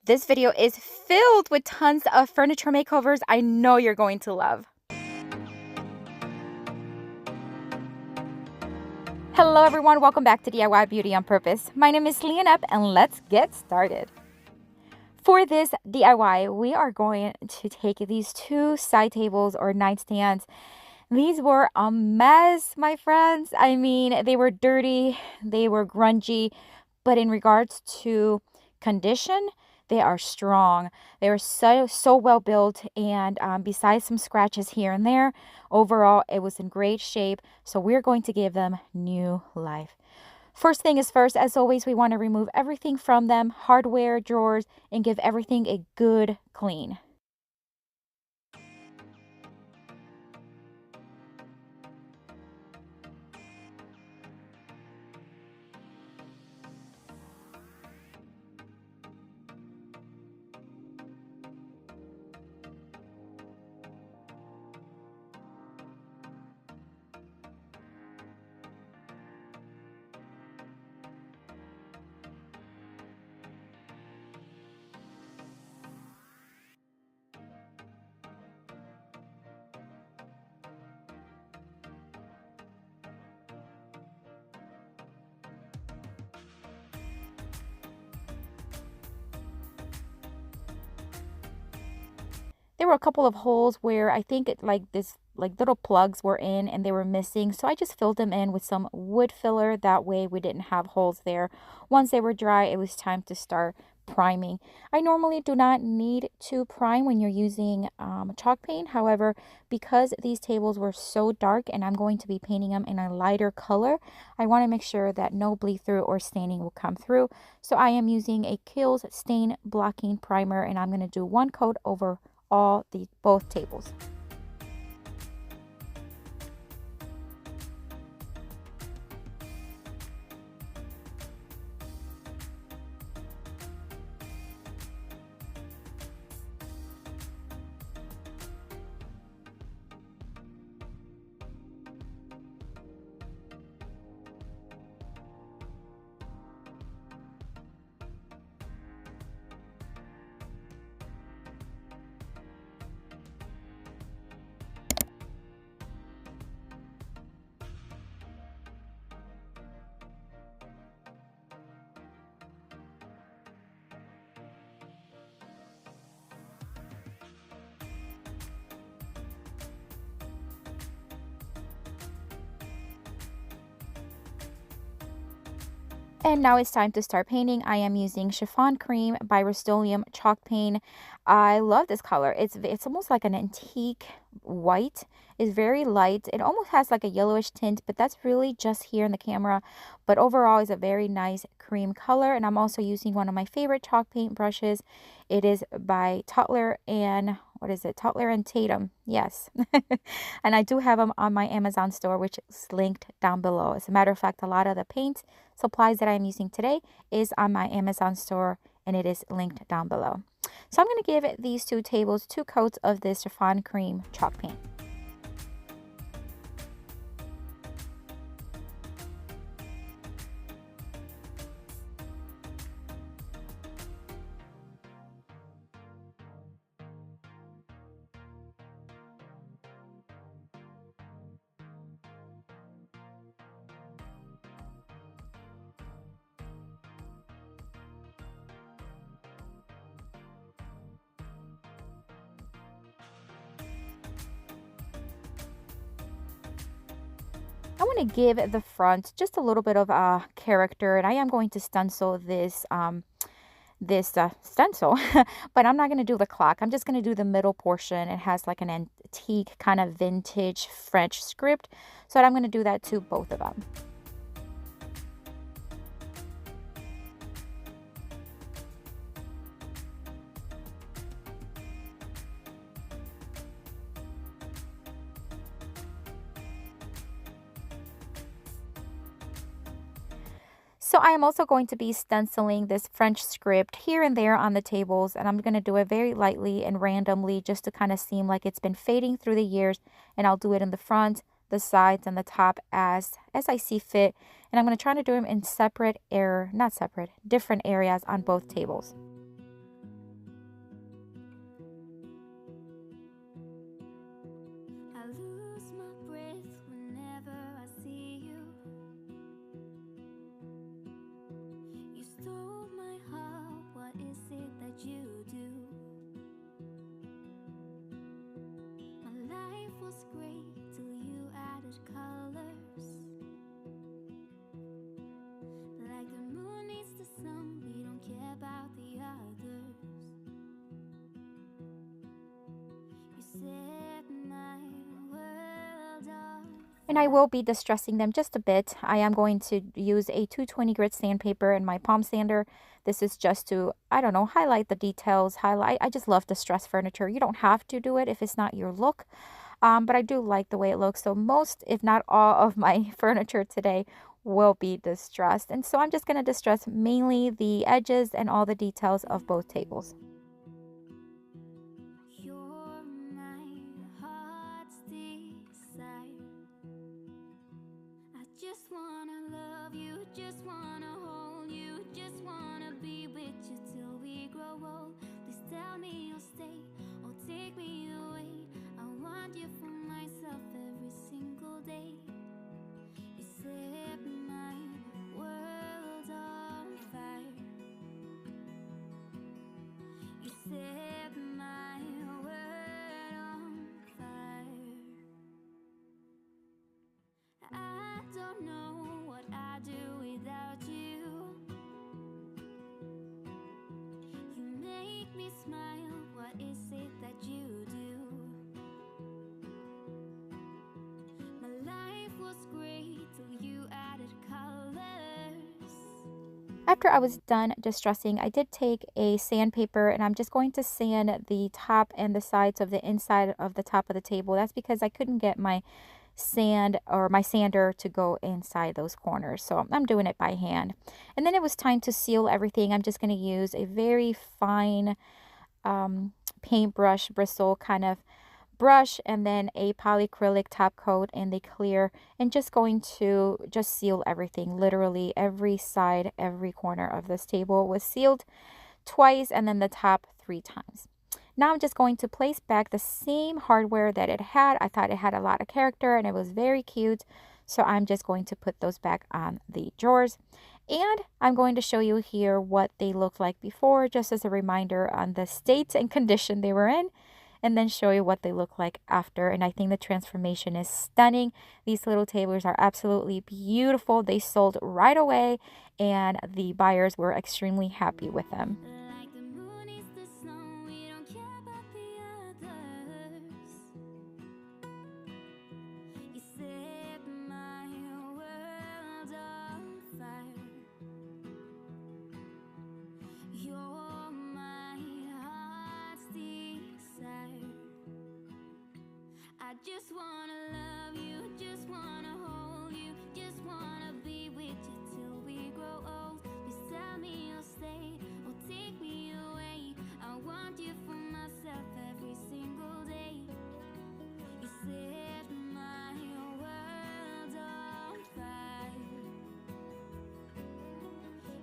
This video is filled with tons of furniture makeovers I know you're going to love. Hello everyone, welcome back to DIY Beauty on Purpose. My name is Leonette and let's get started. For this DIY, we are going to take these two side tables or nightstands. These were a mess, my friends. I mean, they were dirty, they were grungy, but in regards to condition, they are strong. They are so well built, and besides some scratches here and there, overall it was in great shape. So we're going to give them new life. First thing is first, as always, we want to remove everything from them, hardware, drawers, and give everything a good clean. There were a couple of holes where I think little plugs were in and they were missing. So I just filled them in with some wood filler. That way we didn't have holes there. Once they were dry, it was time to start priming. I normally do not need to prime when you're using chalk paint. However, because these tables were so dark and I'm going to be painting them in a lighter color, I want to make sure that no bleed through or staining will come through. So I am using a Kiehl's stain blocking primer, and I'm going to do one coat over both tables. And now it's time to start painting. I am using Chiffon Cream by Rust-Oleum chalk paint. I love this color. It's almost like an antique white. It's very light. It almost has like a yellowish tint, but that's really just here in the camera. But overall, it's a very nice cream color. And I'm also using one of my favorite chalk paint brushes. It is by Toddler and Toddler and Tatum. Yes. And I do have them on my Amazon store, which is linked down below. As a matter of fact, a lot of the paint supplies that I'm using today is on my Amazon store, and it is linked down below. So I'm going to give these two tables 2 coats of this Chiffon Cream chalk paint. I want to give the front just a little bit of character, and I am going to stencil this stencil, but I'm not going to do the clock. I'm just going to do the middle portion. It has like an antique kind of vintage French script, so I'm going to do that to both of them. So I am also going to be stenciling this French script here and there on the tables, and I'm going to do it very lightly and randomly just to kind of seem like it's been fading through the years, and I'll do it in the front, the sides, and the top as I see fit. And I'm going to try to do them in different areas on both tables. And I will be distressing them just a bit. I am going to use a 220 grit sandpaper and my palm sander. This is just to, I don't know, highlight the details. I just love distress furniture. You don't have to do it if it's not your look. But I do like the way it looks. So most, if not all, of my furniture today will be distressed. And so I'm just going to distress mainly the edges and all the details of both tables. You're my heart's desire. I just wanna love you, just wanna hold you, just wanna be with you till we grow old. Please tell me you'll stay or take me away. I want you for myself every single day. You set my world on fire. You set my world on fire. I don't know what I'd do without you. You make me smile, what is it that you do? My life was great till you added colors. After I was done distressing, I did take a sandpaper and I'm just going to sand the top and the sides of the inside of the top of the table. That's because I couldn't get my sand or my sander to go inside those corners. So I'm doing it by hand. And then it was time to seal everything. I'm just going to use a very fine paintbrush bristle kind of brush and then a polyacrylic top coat in the clear, and just going to just seal everything. Literally every side, every corner of this table was sealed twice and then the top 3 times. Now I'm just going to place back the same hardware that it had. I thought it had a lot of character and it was very cute. So I'm just going to put those back on the drawers. And I'm going to show you here what they looked like before, just as a reminder on the state and condition they were in, and then show you what they look like after. And I think the transformation is stunning. These little tables are absolutely beautiful. They sold right away and the buyers were extremely happy with them. Like the moon is the snow, we don't care about the others. You set my world on fire. You're my heart's desire. I just wanna love you, just wanna hold you, just wanna be with you till we grow old. Please tell me you'll stay or take me away. I want you for myself every single day. You set my world on fire.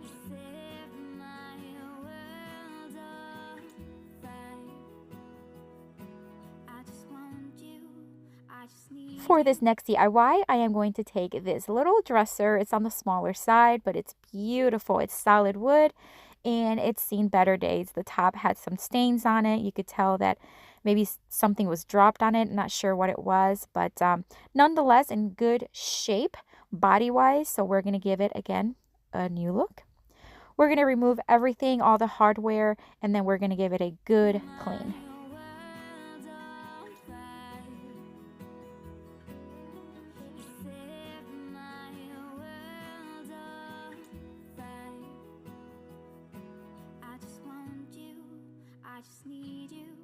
You set my world on fire. I just want you, I just need For you. this next DIY, I am going to take this little dresser. It's on the smaller side, but it's beautiful. It's solid wood and it's seen better days. The top had some stains on it. You could tell that maybe something was dropped on it. I'm not sure what it was, but nonetheless in good shape body-wise. So we're going to give it, again, a new look. We're going to remove everything, all the hardware, and then we're going to give it a good clean. World on fire. You set my world on fire. I just want you, I just need you.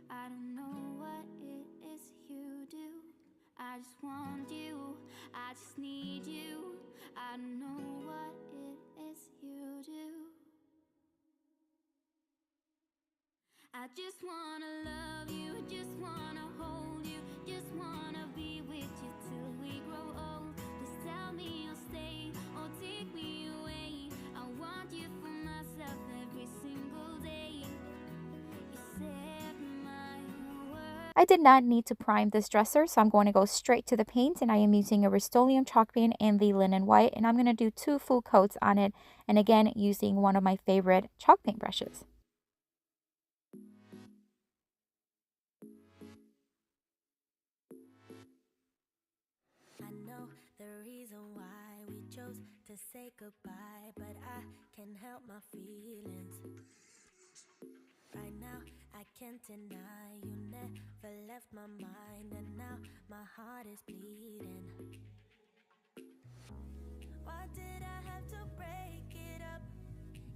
I don't know what it is you do. I just want you, I just need you. I don't know what it is you do. I just wanna love you, just wanna hold you, just wanna be with you till we grow old. Please tell me you'll stay or take me away. I want you for myself every single day. You set my world. I did not need to prime this dresser, so I'm going to go straight to the paint, and I am using a Rust-Oleum chalk paint and the linen white, and I'm going to do 2 full coats on it, and again using one of my favorite chalk paint brushes. I know the reason why we chose to say goodbye, but I can't help my feelings. Right now, I can't can't deny you never left my mind, and now my heart is bleeding. Why did I have to break it up?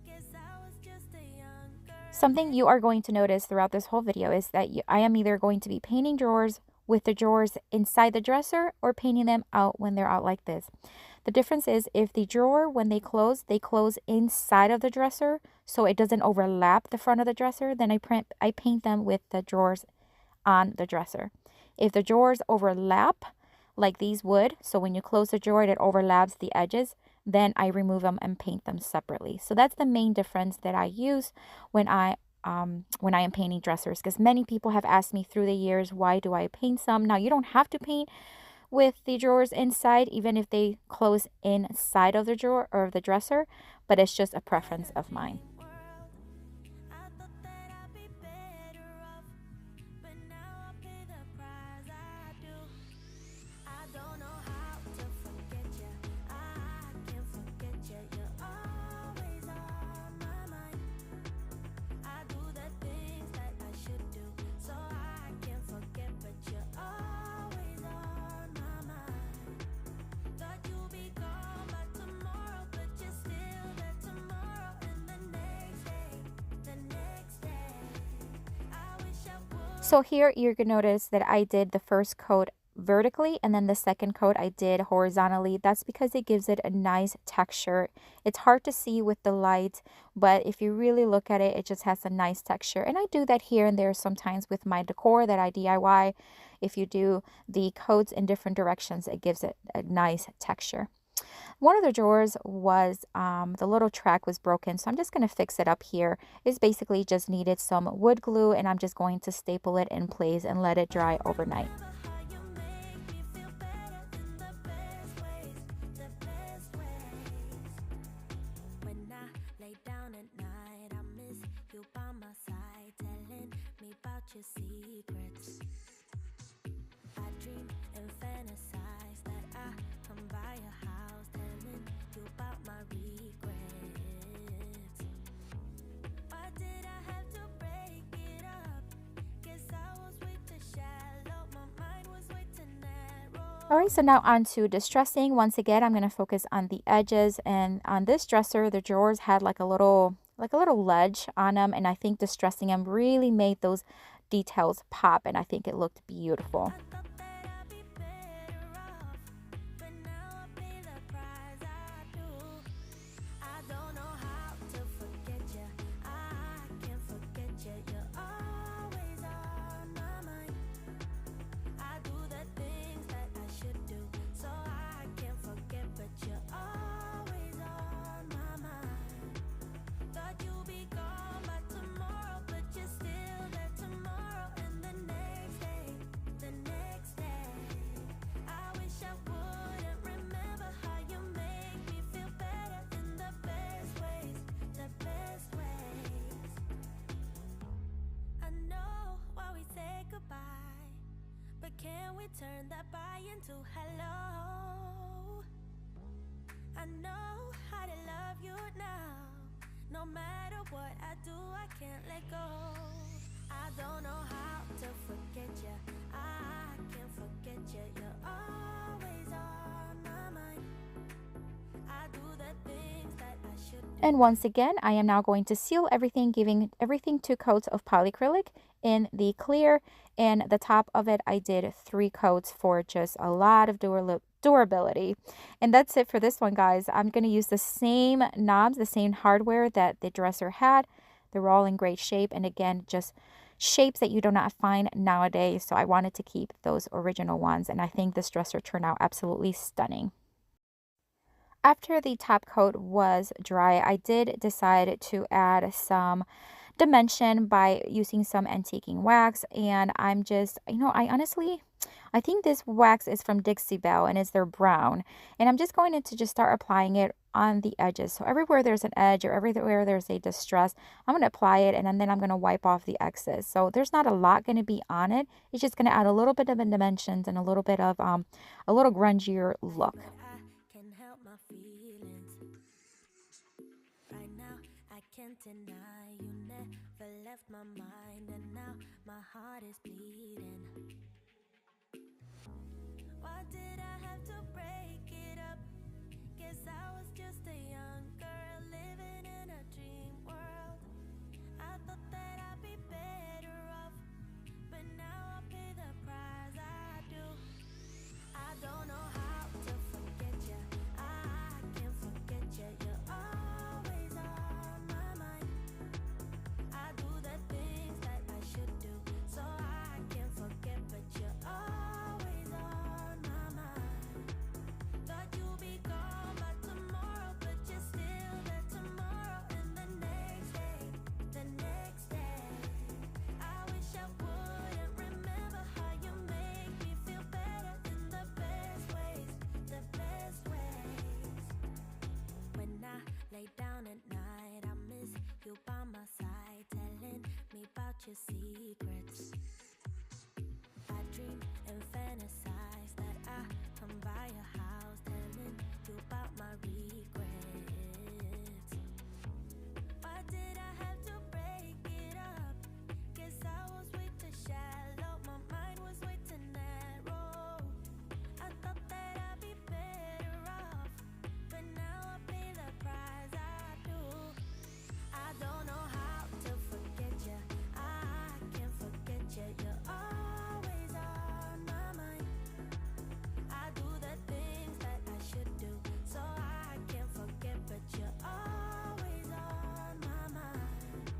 Guess I was just a young girl. Something you are going to notice throughout this whole video is that I am either going to be painting drawers with the drawers inside the dresser or painting them out when they're out like this. The difference is if the drawer, when they close inside of the dresser so it doesn't overlap the front of the dresser, then I paint them with the drawers on the dresser. If the drawers overlap like these would, so when you close the drawer it overlaps the edges, then I remove them and paint them separately. So that's the main difference that I use when I am painting dressers, because many people have asked me through the years, why do I paint some? Now, you don't have to paint with the drawers inside, even if they close inside of the drawer or the dresser, but it's just a preference of mine. I thought that I'd be better off, but now I pay the price I do. I don't know how to forget you. I can't forget you. You're always on my mind. I do the things that I should do, so I can't forget, but you're always on my mind. Thought you'd be gone by tomorrow, but you're still there tomorrow, and the next day, I wish I would. So here you're going to notice that I did the first coat vertically and then the second coat I did horizontally. That's because it gives it a nice texture. It's hard to see with the light, but if you really look at it, it just has a nice texture. And I do that here and there sometimes with my decor that I DIY. If you do the coats in different directions, it gives it a nice texture. One of the drawers was, the little track was broken, so I'm just going to fix it up here. It's basically just needed some wood glue, and I'm just going to staple it in place and let it dry overnight. How you make me feel better in the best ways. When I lay down at night, I miss you by my side, telling me about your secrets. I dream and fantasize that I come by your house, telling you about my regrets. Why did I have to break it up? Guess I was way too shallow, my mind was way too narrow. Alright, so now on to distressing. Once again, I'm going to focus on the edges, and on this dresser, the drawers had like a little ledge on them, and I think distressing them really made those details pop, and I think it looked beautiful. I thought that I'd be better off, but now I pay the price I do. I don't know how to forget you. I can't forget you. You're always on my mind. I do the things that I should do, so I can't forget, but you're always on my mind. Thought you'd be gone by tomorrow, but you're still there tomorrow, and the next day, I wish I wouldn't remember how you make me feel better in the best ways. I know why we say goodbye, but can we turn that bye into hello? I know how to love you now. No matter what I do, I can't let go. I don't know how to forget you. I can't forget you. You're always on my mind. I do the things that I should do. And once again, I am now going to seal everything, giving everything 2 coats of polyacrylic in the clear, and the top of it I did 3 coats for just a lot of durability. And that's it for this one, guys. I'm going to use the same knobs, the same hardware that the dresser had. They're all in great shape, and again, just shapes that you do not find nowadays, so I wanted to keep those original ones, and I think this dresser turned out absolutely stunning. After the top coat was dry, I did decide to add some dimension by using some antiquing wax, and I'm just, I think this wax is from Dixie Belle, and it's their brown, and I'm just going to just start applying it on the edges. So everywhere there's an edge or everywhere there's a distress, I'm going to apply it, and then I'm going to wipe off the excess. So there's not a lot going to be on it. It's just going to add a little bit of dimensions and a little bit of a little grungier look. But I can help my feelings. Right now, I can't deny you never left left my mind, and now my heart is bleeding. Why did I have to break it up? Guess I was just a young girl living in a dream world. I thought that I'd be better off, but now I pay the price. I do. I don't know how to forget you. I can't forget you. You're always on my mind. I do the things that I should do, so I can't forget, but you're always on my mind. Thought you'd be gone by tomorrow, but you're still there tomorrow, and the next day, the next day. I wish I wouldn't remember how you make me feel better in the best ways, the best ways. When I lay down at night, I miss you by my side, telling me about your secrets. I dream and fantasize that I come by your house, telling you about my regrets. Why did I have to break it up? Guess I was way too shallow, my mind was way too narrow. I thought that I'd be better off, but now I pay the price. I do. I don't know how to forget you. I can't forget you. You're always on my mind. I do the things that I should do, so I can't forget, but you're always on my mind.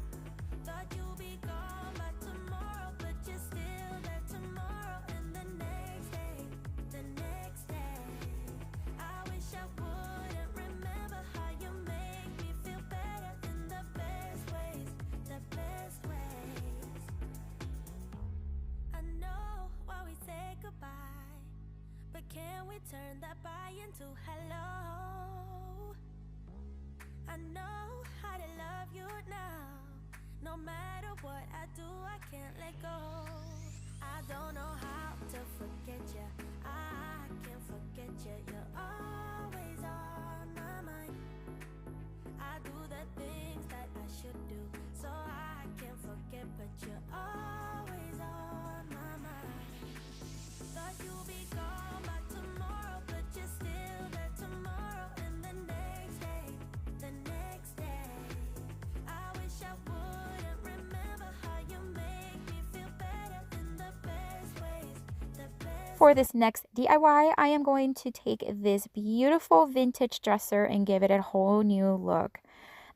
Thought you'd be gone by tomorrow, but you're still there tomorrow, and the next day, the next day. I wish I wouldn't remember how you make me feel better in the best ways, the best ways. I know why we say goodbye, but can we turn that bye into hello? I know how to love you now. No matter what I do, I can't let go. I don't know how to forget you. I can't forget you. You're always on my mind. I do the things that I should do, so I can't forget, but you're always on my mind. Thought you'd be gone by tomorrow, but you're still there tomorrow, and the next day, the next day. I wish I wouldn't remember how you make me feel better in the best ways, the best. For this next DIY, I am going to take this beautiful vintage dresser and give it a whole new look.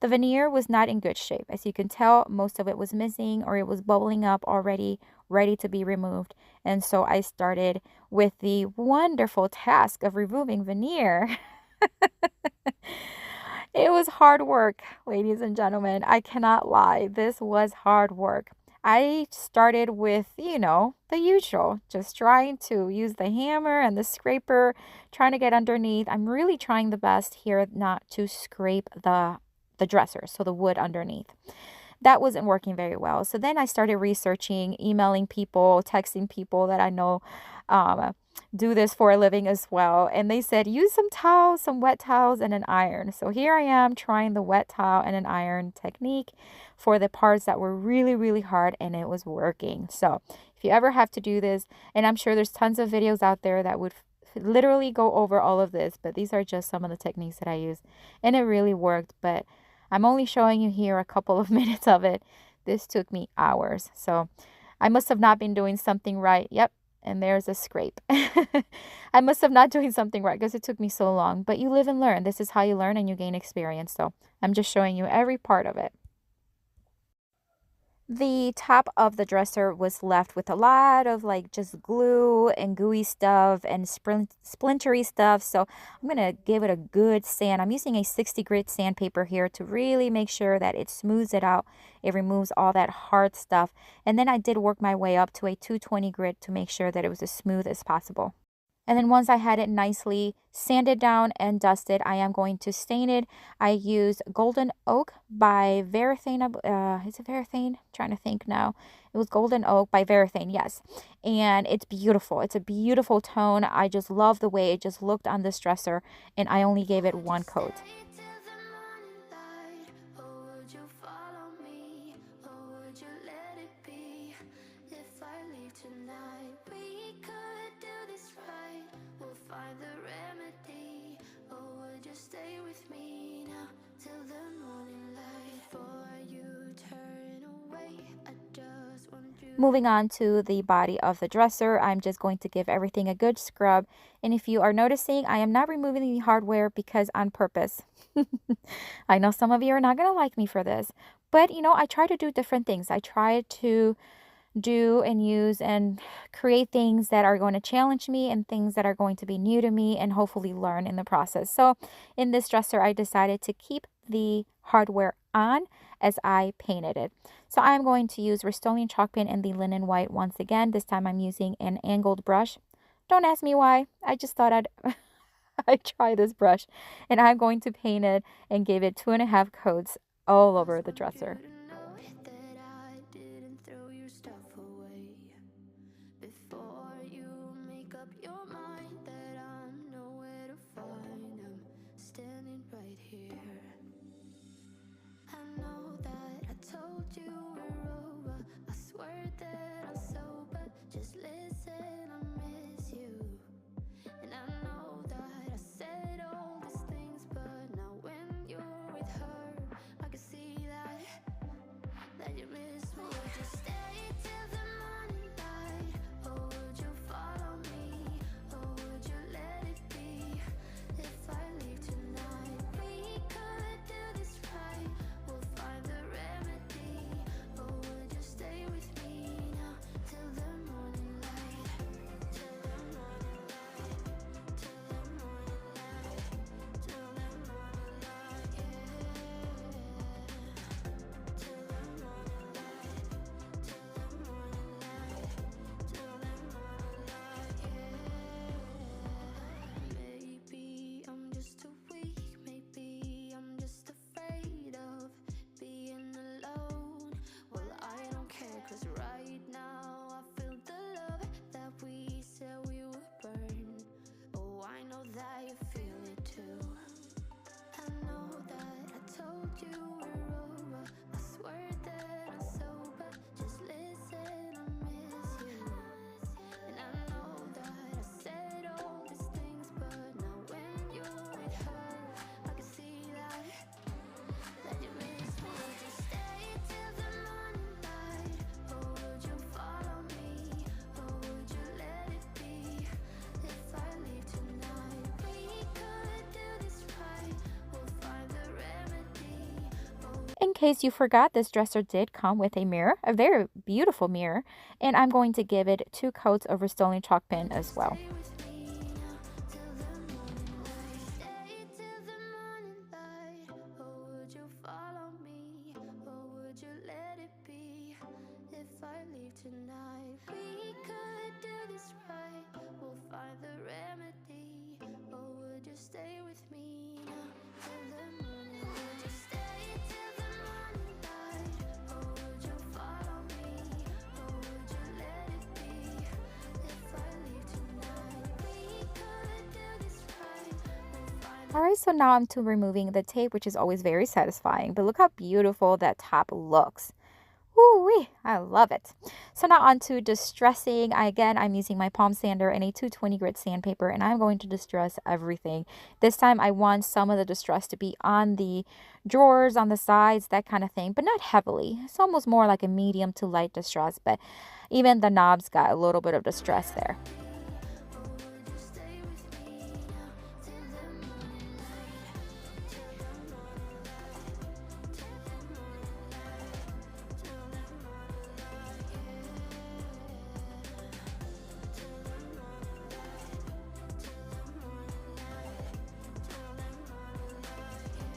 The veneer was not in good shape. As you can tell, most of it was missing or it was bubbling up already, ready to be removed. And so I started with the wonderful task of removing veneer. It was hard work, ladies and gentlemen. I cannot lie. This was hard work. I started with, the usual, just trying to use the hammer and the scraper, trying to get underneath. I'm really trying the best here not to scrape the dresser, so the wood underneath. That wasn't working very well. So then I started researching, emailing people, texting people that I know do this for a living as well. And they said, use some towels, some wet towels and an iron. So here I am trying the wet towel and an iron technique for the parts that were really, really hard, and it was working. So if you ever have to do this, and I'm sure there's tons of videos out there that would literally go over all of this, but these are just some of the techniques that I use, and it really worked. But I'm only showing you here a couple of minutes of it. This took me hours. So I must have not been doing something right. Yep. And there's a scrape. I must have not doing something right because it took me so long. But you live and learn. This is how you learn and you gain experience. So I'm just showing you every part of it. The top of the dresser was left with a lot of just glue and gooey stuff and splintery stuff. So I'm going to give it a good sand. I'm using a 60 grit sandpaper here to really make sure that it smooths it out. It removes all that hard stuff. And then I did work my way up to a 220 grit to make sure that it was as smooth as possible. And then once I had it nicely sanded down and dusted, I am going to stain it. I used Golden Oak by Varathane. Is it Varathane? I'm trying to think now. It was Golden Oak by Varathane, yes. And it's beautiful. It's a beautiful tone. I just love the way it just looked on this dresser. And I only gave it one coat. Stay till the morning light, or would you follow me, or would you tonight. We could do this right. We'll find the remedy. Or would you stay with me now till the morning light? Before you turn away, I just want you. Moving on to the body of the dresser, I'm just going to give everything a good scrub. And if you are noticing, I am not removing the hardware because on purpose. I know some of you are not going to like me for this, but I try to do different things. I try to do and use and create things that are going to challenge me and things that are going to be new to me and hopefully learn in the process. So in this dresser, I decided to keep the hardware on as I painted it. So I'm going to use Rust-Oleum chalk paint in the linen white once again. This time I'm using an angled brush. Don't ask me why. I just thought I'd try this brush, and I'm going to paint it and give it 2.5 coats all over the dresser. That I didn't throw your stuff away. Before you make up your mind that I'm nowhere to find, I'm standing right here. I know that I told you we're over. I swear that I'm sober. Just listen, I miss you. And I know that I said all these things, but now when you're with her, I can see that you miss me. Would you stay till the morning light? Or would you follow me? Or would you let it be? If I leave tonight, we could do this right. We'll find the remedy. Or would you stay with me now till the morning light? Till the morning light. Till the morning light. Till the morning light, yeah. Till the morning light. Till the morning light. Till the morning light, yeah. Maybe I'm just too weak. Maybe I'm just afraid of being alone. Well, I don't care, 'cause right now I feel the love that we said we would burn. Oh, I know that you feel it too. I know that I told you we're over. I swear that I'm sober. Just listen, I miss you. And I know that I said all these things, but now when you're with her, I can see that you miss me. Would you stay till the morning light? Or would you follow me? Or would you let it be? If I leave tonight, we could do this right. We'll find the remedy. In case you forgot, this dresser did come with a mirror, a very beautiful mirror, and I'm going to give it 2 coats of Rust-Oleum chalk paint as well. Stay with me now till the morning light. Stay till the morning light. Or would you follow me? Or would you let it be? If I leave tonight, we could do this right. We'll find the remedy. Or would you stay with me now till the morning light? Would you stay till the morning light? Or would you follow me? Or would you let it be? If I leave tonight, we could do this right. We'll find the Alright, so now I'm to removing the tape, which is always very satisfying, but look how beautiful that top looks. Woo-wee, I love it. So now on to distressing. I'm using my palm sander and a 220 grit sandpaper, and I'm going to distress everything. This time I want some of the distress to be on the drawers, on the sides, that kind of thing, but not heavily. It's almost more like a medium to light distress, but even the knobs got a little bit of distress there. Or would you stay with me now till the morning light? Till the morning light. Till the morning light. Till the morning light, yeah. Till the morning light. Till the morning light. Till the morning light, yeah.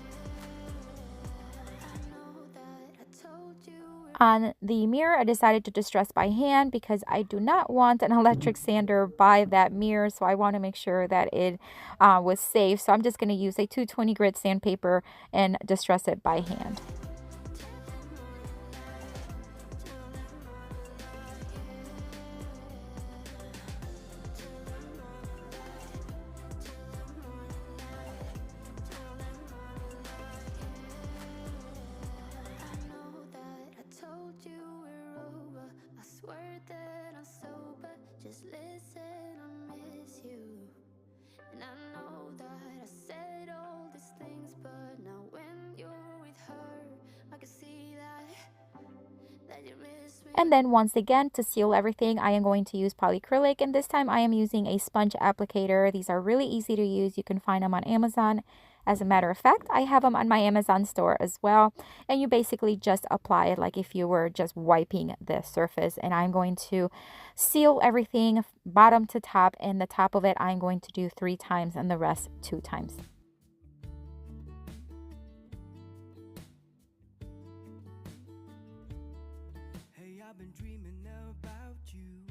I know that I told you we're On the mirror, I decided to distress by hand because I do not want an electric sander by that mirror, so I want to make sure that it was safe. So I'm just going to use a 220 grit sandpaper and distress it by hand. I know that I told you we're over. I swear that I'm sober. And then once again, to seal everything, I am going to use polyacrylic, and this time I am using a sponge applicator. These are really easy to use. You can find them on Amazon. As a matter of fact, I have them on my Amazon store as well. And you basically just apply it like if you were just wiping the surface. And I'm going to seal everything bottom to top, and the top of it I'm going to do 3 times and the rest 2 times. Hey, I've been dreaming about you.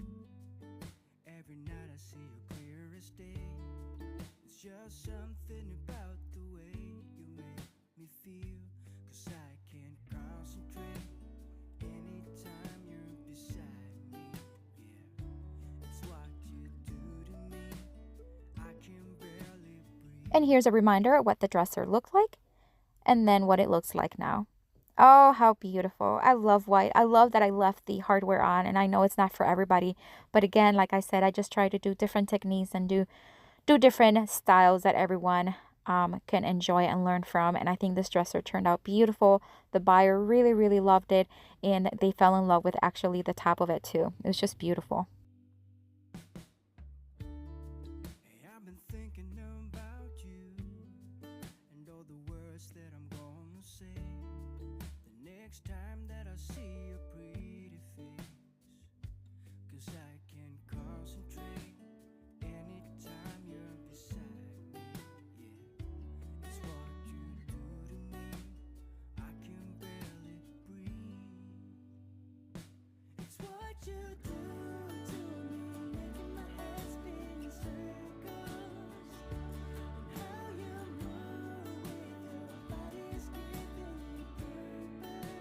Every night I see you clear as day. It's just something about the way you make me feel. 'Cause I can't concentrate anytime you're beside me. Yeah, it's what you do to me. I can barely breathe. And here's a reminder of what the dresser looked like and then what it looks like now. Oh, how beautiful. I love white. I love that I left the hardware on, and I know it's not for everybody. But again, like I said, I just try to do different techniques and do different styles that everyone can enjoy and learn from. And I think this dresser turned out beautiful. The buyer really, really loved it, and they fell in love with actually the top of it too. It was just beautiful. Hey, I've been thinking about you and all the words that I'm gonna say the next time that I see your pretty face. 'Cause I can concentrate anytime you're beside me. Yeah, it's what you do to me. I can barely breathe. It's what you do to me, making my head spin in circles. And how you move with your body's giving me purpose.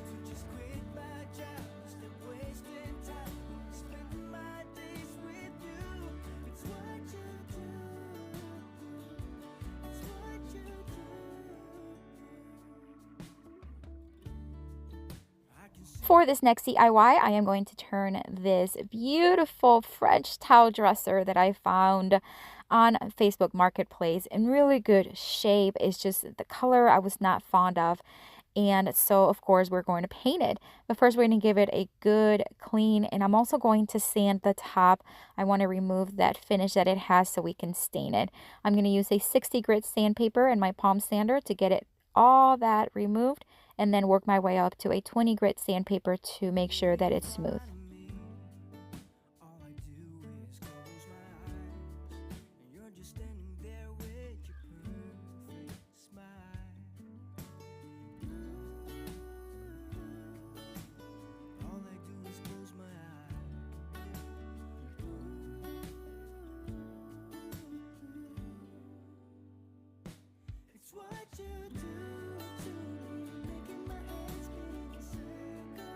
So just quit my job, stop wasting time, spend my days with you. It's what you do. It's what you do. I can see For this next DIY, I am going to turn this beautiful French towel dresser that I found on Facebook Marketplace in really good shape. It's just the color I was not fond of. And so, of course, we're going to paint it. But first, we're going to give it a good clean. And I'm also going to sand the top. I want to remove that finish that it has so we can stain it. I'm going to use a 60 grit sandpaper and my palm sander to get it all that removed, and then work my way up to a 20 grit sandpaper to make sure that it's smooth. me. All I do is close my eyes, and you're just standing there with your perfect smile. All I do is close my eyes. It's what you do to me, making my head spin in circles.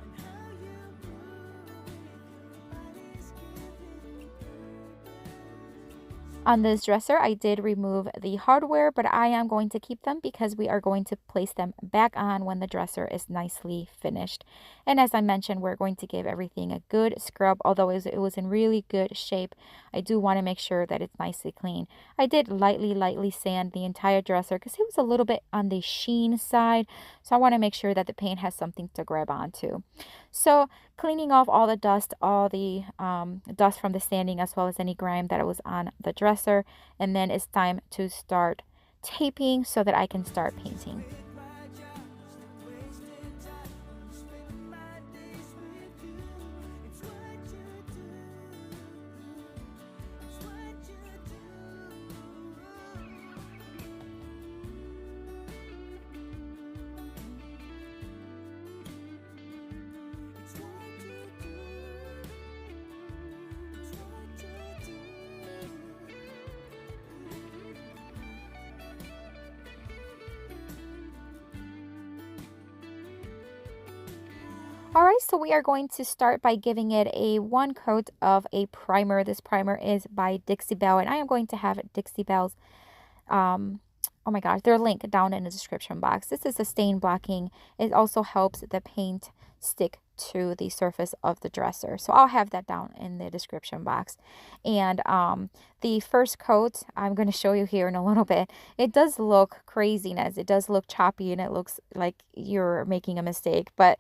And how you move with your body's giving me purpose. On this dresser, I did remove the hardware, but I am going to keep them because we are going to place them back on when the dresser is nicely finished. And as I mentioned, we're going to give everything a good scrub. Although it was in really good shape, I do want to make sure that it's nicely clean. I did lightly sand the entire dresser because it was a little bit on the sheen side. So I want to make sure that the paint has something to grab onto. So cleaning off all the dust, all the dust from the sanding, as well as any grime that was on the dresser. And then it's time to start taping so that I can start painting. Quit my job, stop wasting time, spend my days with you. It's what you do. It's what you do. It's what you do. It's what you do. All right, so we are going to start by giving it a 1 coat of a primer. This primer is by Dixie Belle, and I am going to have Dixie Belle's, oh my gosh, their link down in the description box. This is a stain blocking. It also helps the paint stick to the surface of the dresser. So I'll have that down in the description box. And the first coat I'm going to show you here in a little bit. It does look craziness. It does look choppy and it looks like you're making a mistake, but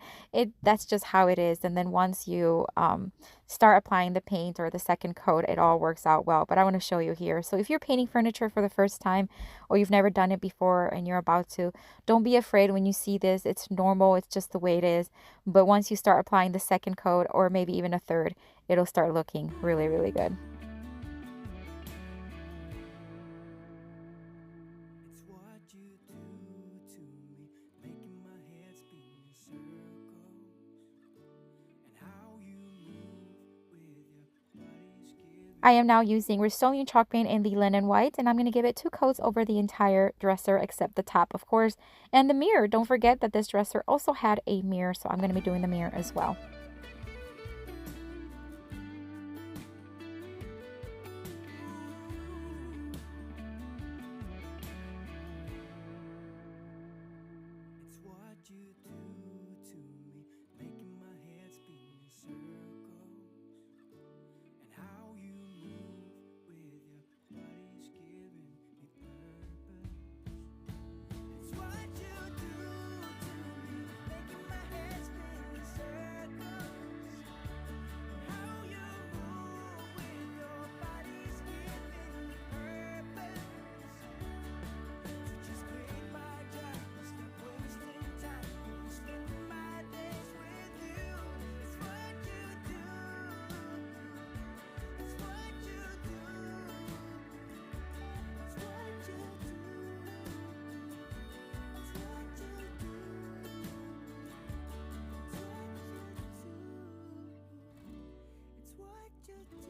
that's just how it is. And then once you start applying the paint or the second coat, it all works out well. But I want to show you here. So if you're painting furniture for the first time or you've never done it before and you're about to, don't be afraid when you see this. It's normal. It's just the way it is. But once you start applying the second coat or maybe even a third, it'll start looking really, really good. It's what you do to me, making my head spin in circles, and how you move with your body's giving. I am now using Rust-Oleum chalk paint in the linen white, and I'm going to give it 2 coats over the entire dresser except the top, of course. And the mirror, don't forget that this dresser also had a mirror, so I'm going to be doing the mirror as well. It's what you do to me, making my head spin in circles, and how you move with your body's giving me purpose. It's what you do to me, making my head spin in circles, and how you move with your body's giving me purpose. So just quit my job, stop wasting time, spending my days with you. It's what you do. It's what you do. It's what you do. It's what you do. It's what you do.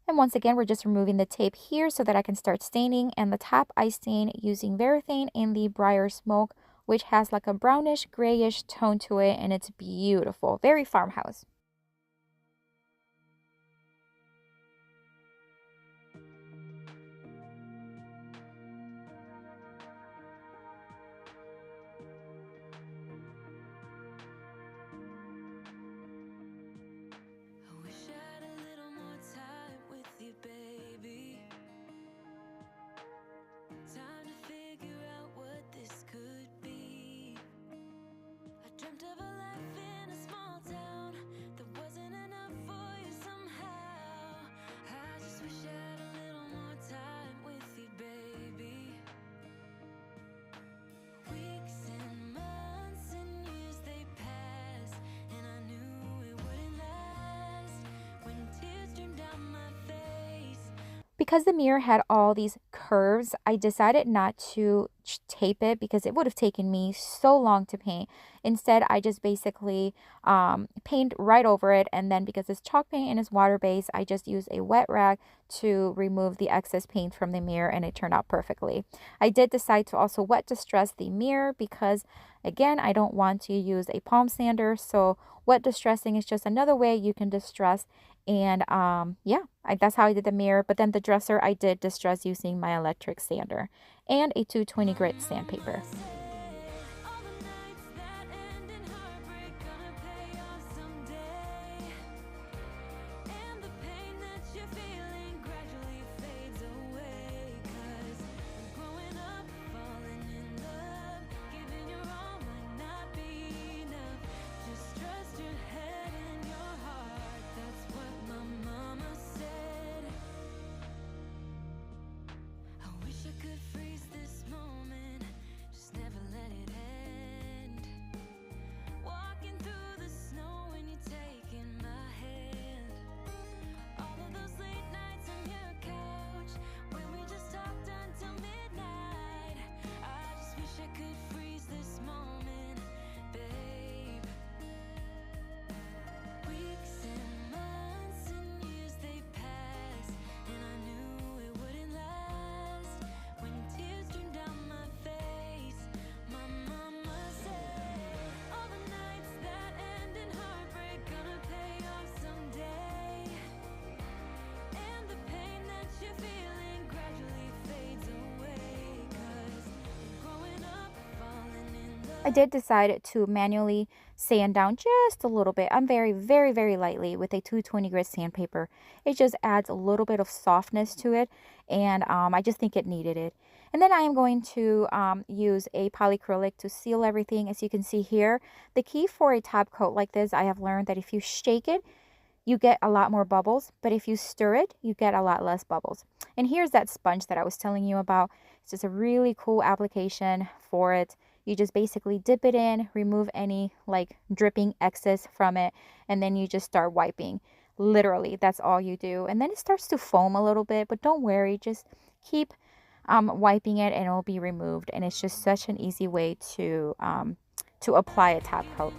And once again, we're just removing the tape here so that I can start staining. And the top I stain using Varathane in the Briar Smoke, which has like a brownish grayish tone to it, and it's beautiful. Very farmhouse. I wish I had a little more time with you, baby. Time to figure out what this could be. I dreamt of a life in a small town that wasn't enough for you somehow. I just wish I had a little more time with you, baby. Weeks and months and years they passed, and I knew it wouldn't last when tears streamed down my face. Because the mirror had all these curves, I decided not to tape it because it would have taken me so long to paint. Instead, I just basically paint right over it, and then because it's chalk paint and it's water based, I just use a wet rag to remove the excess paint from the mirror, and it turned out perfectly. I did decide to also wet distress the mirror because, again, I don't want to use a palm sander, so wet distressing is just another way you can distress. And yeah, that's how I did the mirror. But then the dresser, I did distress using my electric sander and a 220 grit sandpaper. All the nights that end in heartbreak gonna pay off someday, and the pain that you're feeling gradually fades away. 'Cause growing up, falling in love, giving your all might not be enough. Just trust your head and your heart. That's what my mama said. I wish I could freeze this moment, just never I did decide to manually sand down just a little bit. I'm very lightly with a 220 grit sandpaper. It just adds a little bit of softness to it, and I just think it needed it. And then I am going to use a polyacrylic to seal everything. As you can see here, the key for a top coat like this, I have learned that if you shake it, you get a lot more bubbles, but if you stir it, you get a lot less bubbles. And here's that sponge that I was telling you about. It's just a really cool application for it. You just basically dip it in, remove any like dripping excess from it, and then you just start wiping. Literally, that's all you do. And then it starts to foam a little bit, but don't worry, just keep wiping it and it'll be removed. And it's just such an easy way to apply a top coat.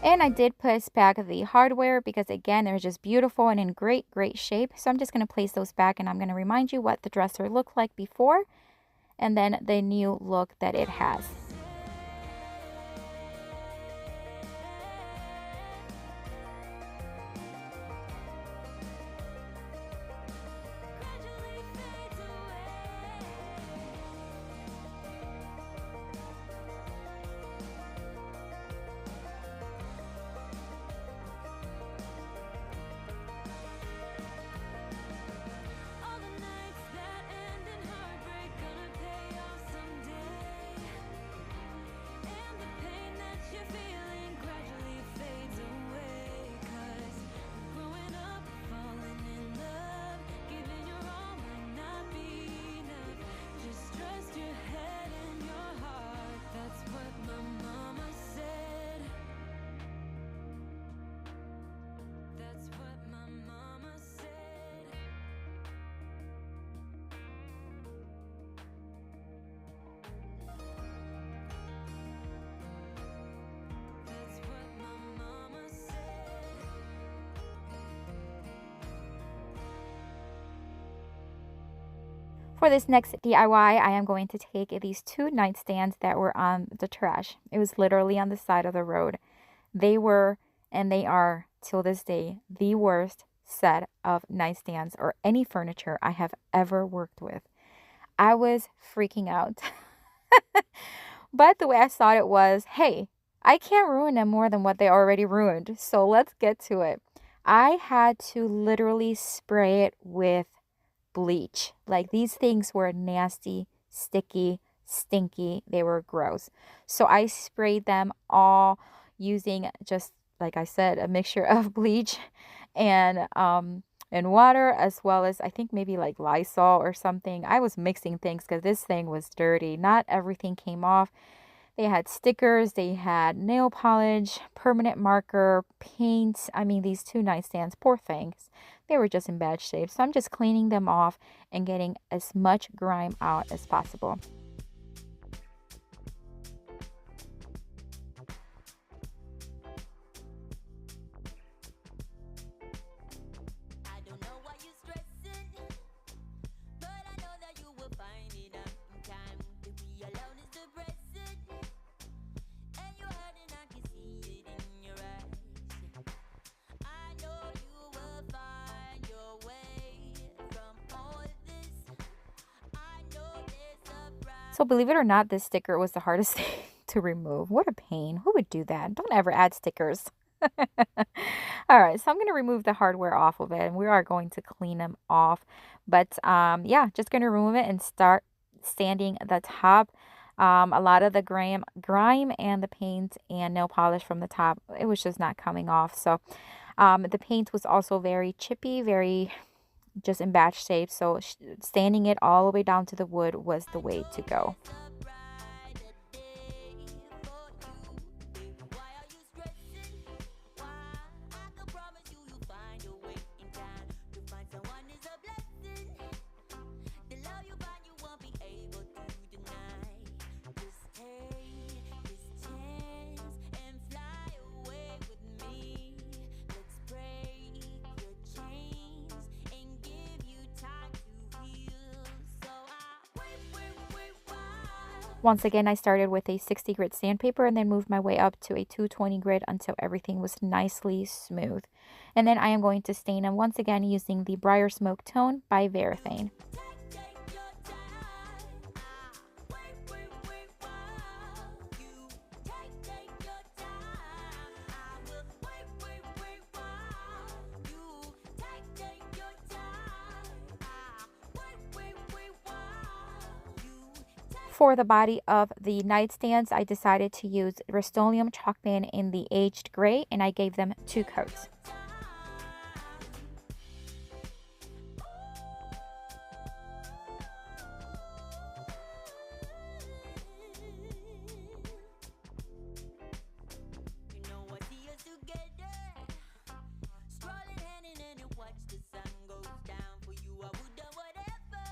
And I did put back the hardware because again, they're just beautiful and in great shape. So I'm just going to place those back and I'm going to remind you what the dresser looked like before and then the new look that it has. For this next DIY, I am going to take these two nightstands that were on the trash. It was literally on the side of the road. They were, and they are, till this day, the worst set of nightstands or any furniture I have ever worked with. I was freaking out. But the way I saw it was, hey, I can't ruin them more than what they already ruined. So let's get to it. I had to literally spray it with bleach. Like these things were nasty, sticky, stinky. They were gross. So I sprayed them all using just like I said, a mixture of bleach and water, as well as I think maybe like Lysol or something. I was mixing things because this thing was dirty. Not everything came off. They had stickers, they had nail polish, permanent marker, paint. I mean, these two nightstands, poor things. They were just in bad shape. So I'm just cleaning them off and getting as much grime out as possible. So believe it or not, this sticker was the hardest thing to remove. What a pain. Who would do that? Don't ever add stickers. All right, so I'm going to remove the hardware off of it, and we are going to clean them off. But yeah, just going to remove it and start sanding the top. A lot of the grime and the paint and nail polish from the top, it was just not coming off. So the paint was also very chippy, very just in bad shape. So sanding it all the way down to the wood was the way to go. Once again, I started with a 60 grit sandpaper and then moved my way up to a 220 grit until everything was nicely smooth. And then I am going to stain them once again using the Briar Smoke Tone by Varathane. Take your time. Wait, while you take your time. I will wait while you take your time. Wait while you. For the body of the nightstands, I decided to use Rust-Oleum chalk paint in the aged gray, and I gave them 2 coats. You know I see us together, strolling hand in hand and watch the sun goes down. For you, I would do whatever.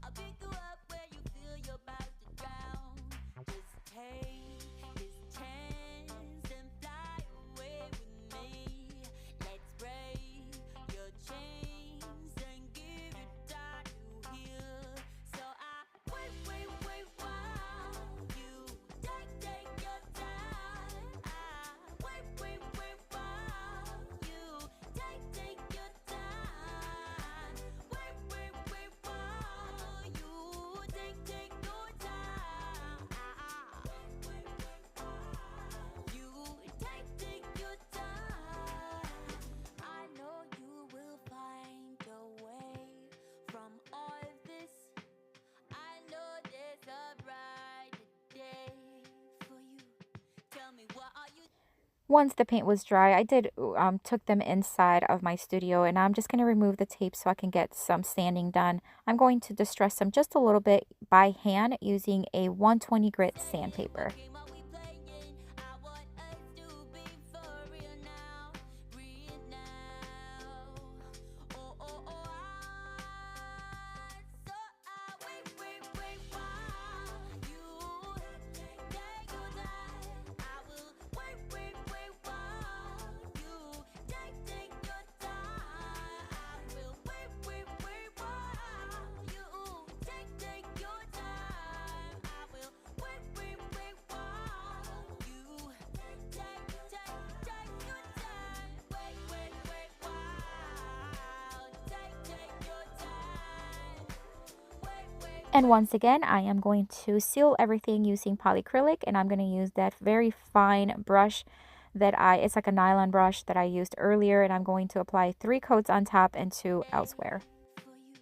I'll pick you up where you feel you're about to drown. Just take this chance and fly away with me. Let's break your chains and give you time to heal. So I wait while you take your time. I wait while you take your time. Wait while you take your time. You take your time. I know you will find a way from all this. I know there's a brighter day for you. Tell me, what are you? Once the paint was dry, I did took them inside of my studio, and I'm just going to remove the tape so I can get some sanding done. I'm going to distress them just a little bit by hand using a 120 grit sandpaper. Game are we playing? I want us to be for real now. Real now. Oh, so I wait while you take your time. I will wait while you take your time. I will wait while you take your time. I will wait while you take your time. Wait while take your time. And once again, I am going to seal everything using polyacrylic, and I'm going to use that very fine brush it's like a nylon brush that I used earlier, and I'm going to apply 3 coats on top and 2 elsewhere. For you,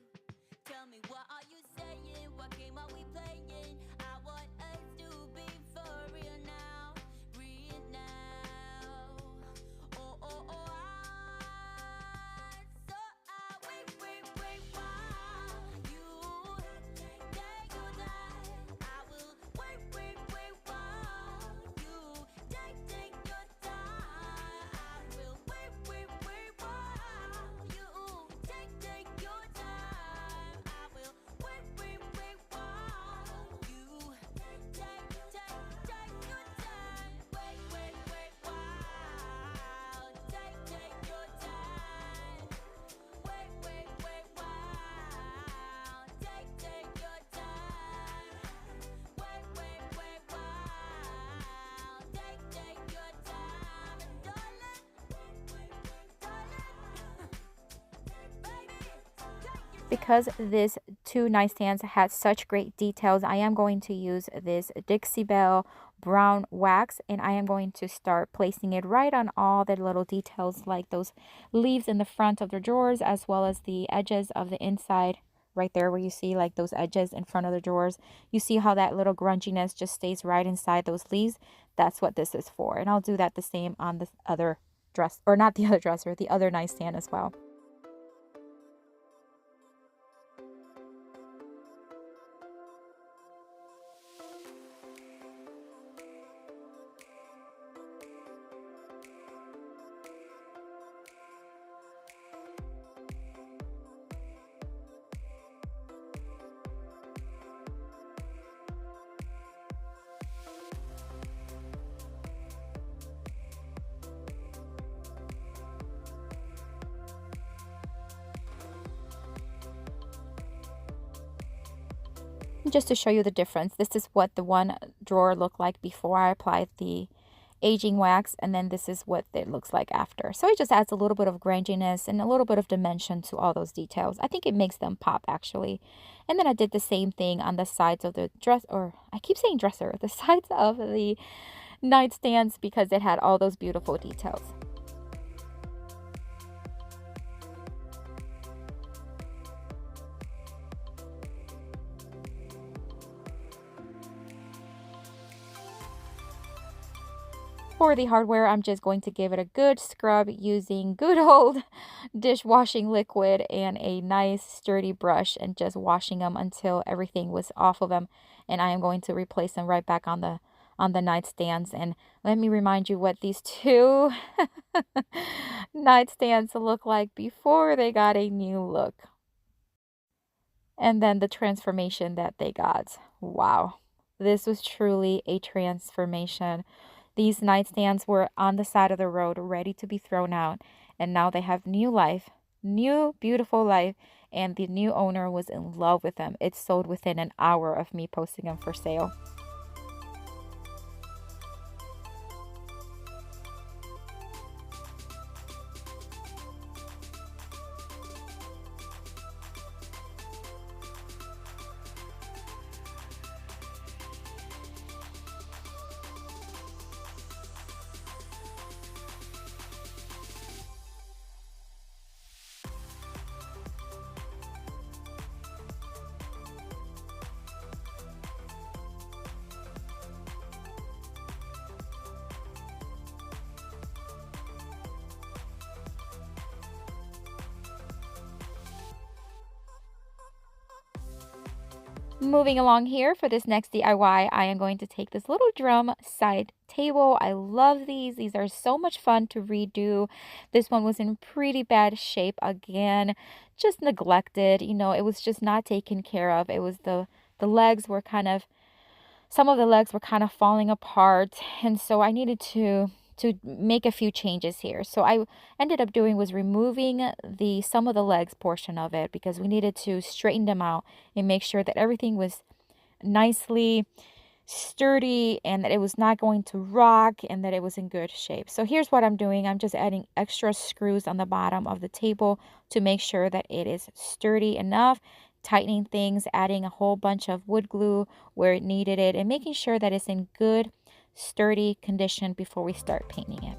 tell me, what are you saying? What game are we playing? I want us to be for real now. Real now. Oh, so I wait while you take your time. I will wait while you take your time. I will wait while you take your time. I will wait while you take your time. Wait while take your time. Wait while take your time. Wait while take your time. And darling, baby, take your Because this 2 nightstands had such great details, I am going to use this Dixie Belle brown wax, and I am going to start placing it right on all the little details, like those leaves in the front of the drawers, as well as the edges of the inside right there where you see like those edges in front of the drawers. You see how that little grunginess just stays right inside those leaves? That's what this is for. And I'll do that the same on the other dress, or not the other dresser, the other nightstand as well. Just to show you the difference, this is what the one drawer looked like before I applied the aging wax, and then this is what it looks like after. So it just adds a little bit of grunginess and a little bit of dimension to all those details. I think it makes them pop actually. And then I did the same thing on the sides of the dress, or I keep saying dresser, the sides of the nightstands, because it had all those beautiful details. For the hardware, I'm just going to give it a good scrub using good old dishwashing liquid and a nice sturdy brush, and just washing them until everything was off of them. And I am going to replace them right back on the nightstands. And let me remind you what these two nightstands look like before they got a new look. And then the transformation that they got. Wow. This was truly a transformation. These nightstands were on the side of the road, ready to be thrown out, and now they have new life, new beautiful life, and the new owner was in love with them. It sold within an hour of me posting them for sale. Moving along here for this next DIY, I am going to take this little drum side table. I love these. These are so much fun to redo. This one was in pretty bad shape again, just neglected. You know, it was just not taken care of. It was the legs were kind of, some of the legs were kind of falling apart, and so I needed to make a few changes here. So I ended up doing was removing the some of the legs portion of it, because we needed to straighten them out and make sure that everything was nicely sturdy and that it was not going to rock and that it was in good shape. So here's what I'm doing. I'm just adding extra screws on the bottom of the table to make sure that it is sturdy enough, tightening things, adding a whole bunch of wood glue where it needed it, and making sure that it's in good sturdy condition before we start painting it.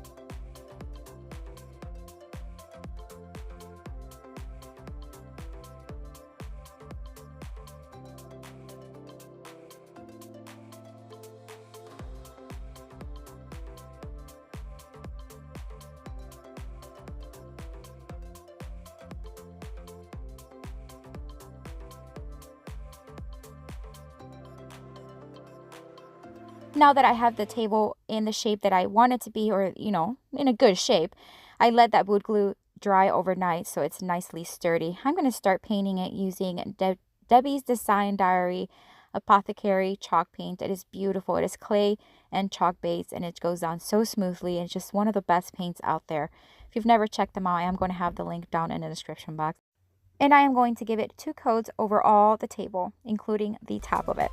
Now that I have the table in the shape that I want it to be, or, you know, in a good shape, I let that wood glue dry overnight so it's nicely sturdy. I'm going to start painting it using Debbie's Design Diary Apothecary chalk paint. It is beautiful. It is clay and chalk based, and it goes on so smoothly. It's just one of the best paints out there. If you've never checked them out, I am going to have the link down in the description box. And I am going to give it 2 coats over all the table, including the top of it.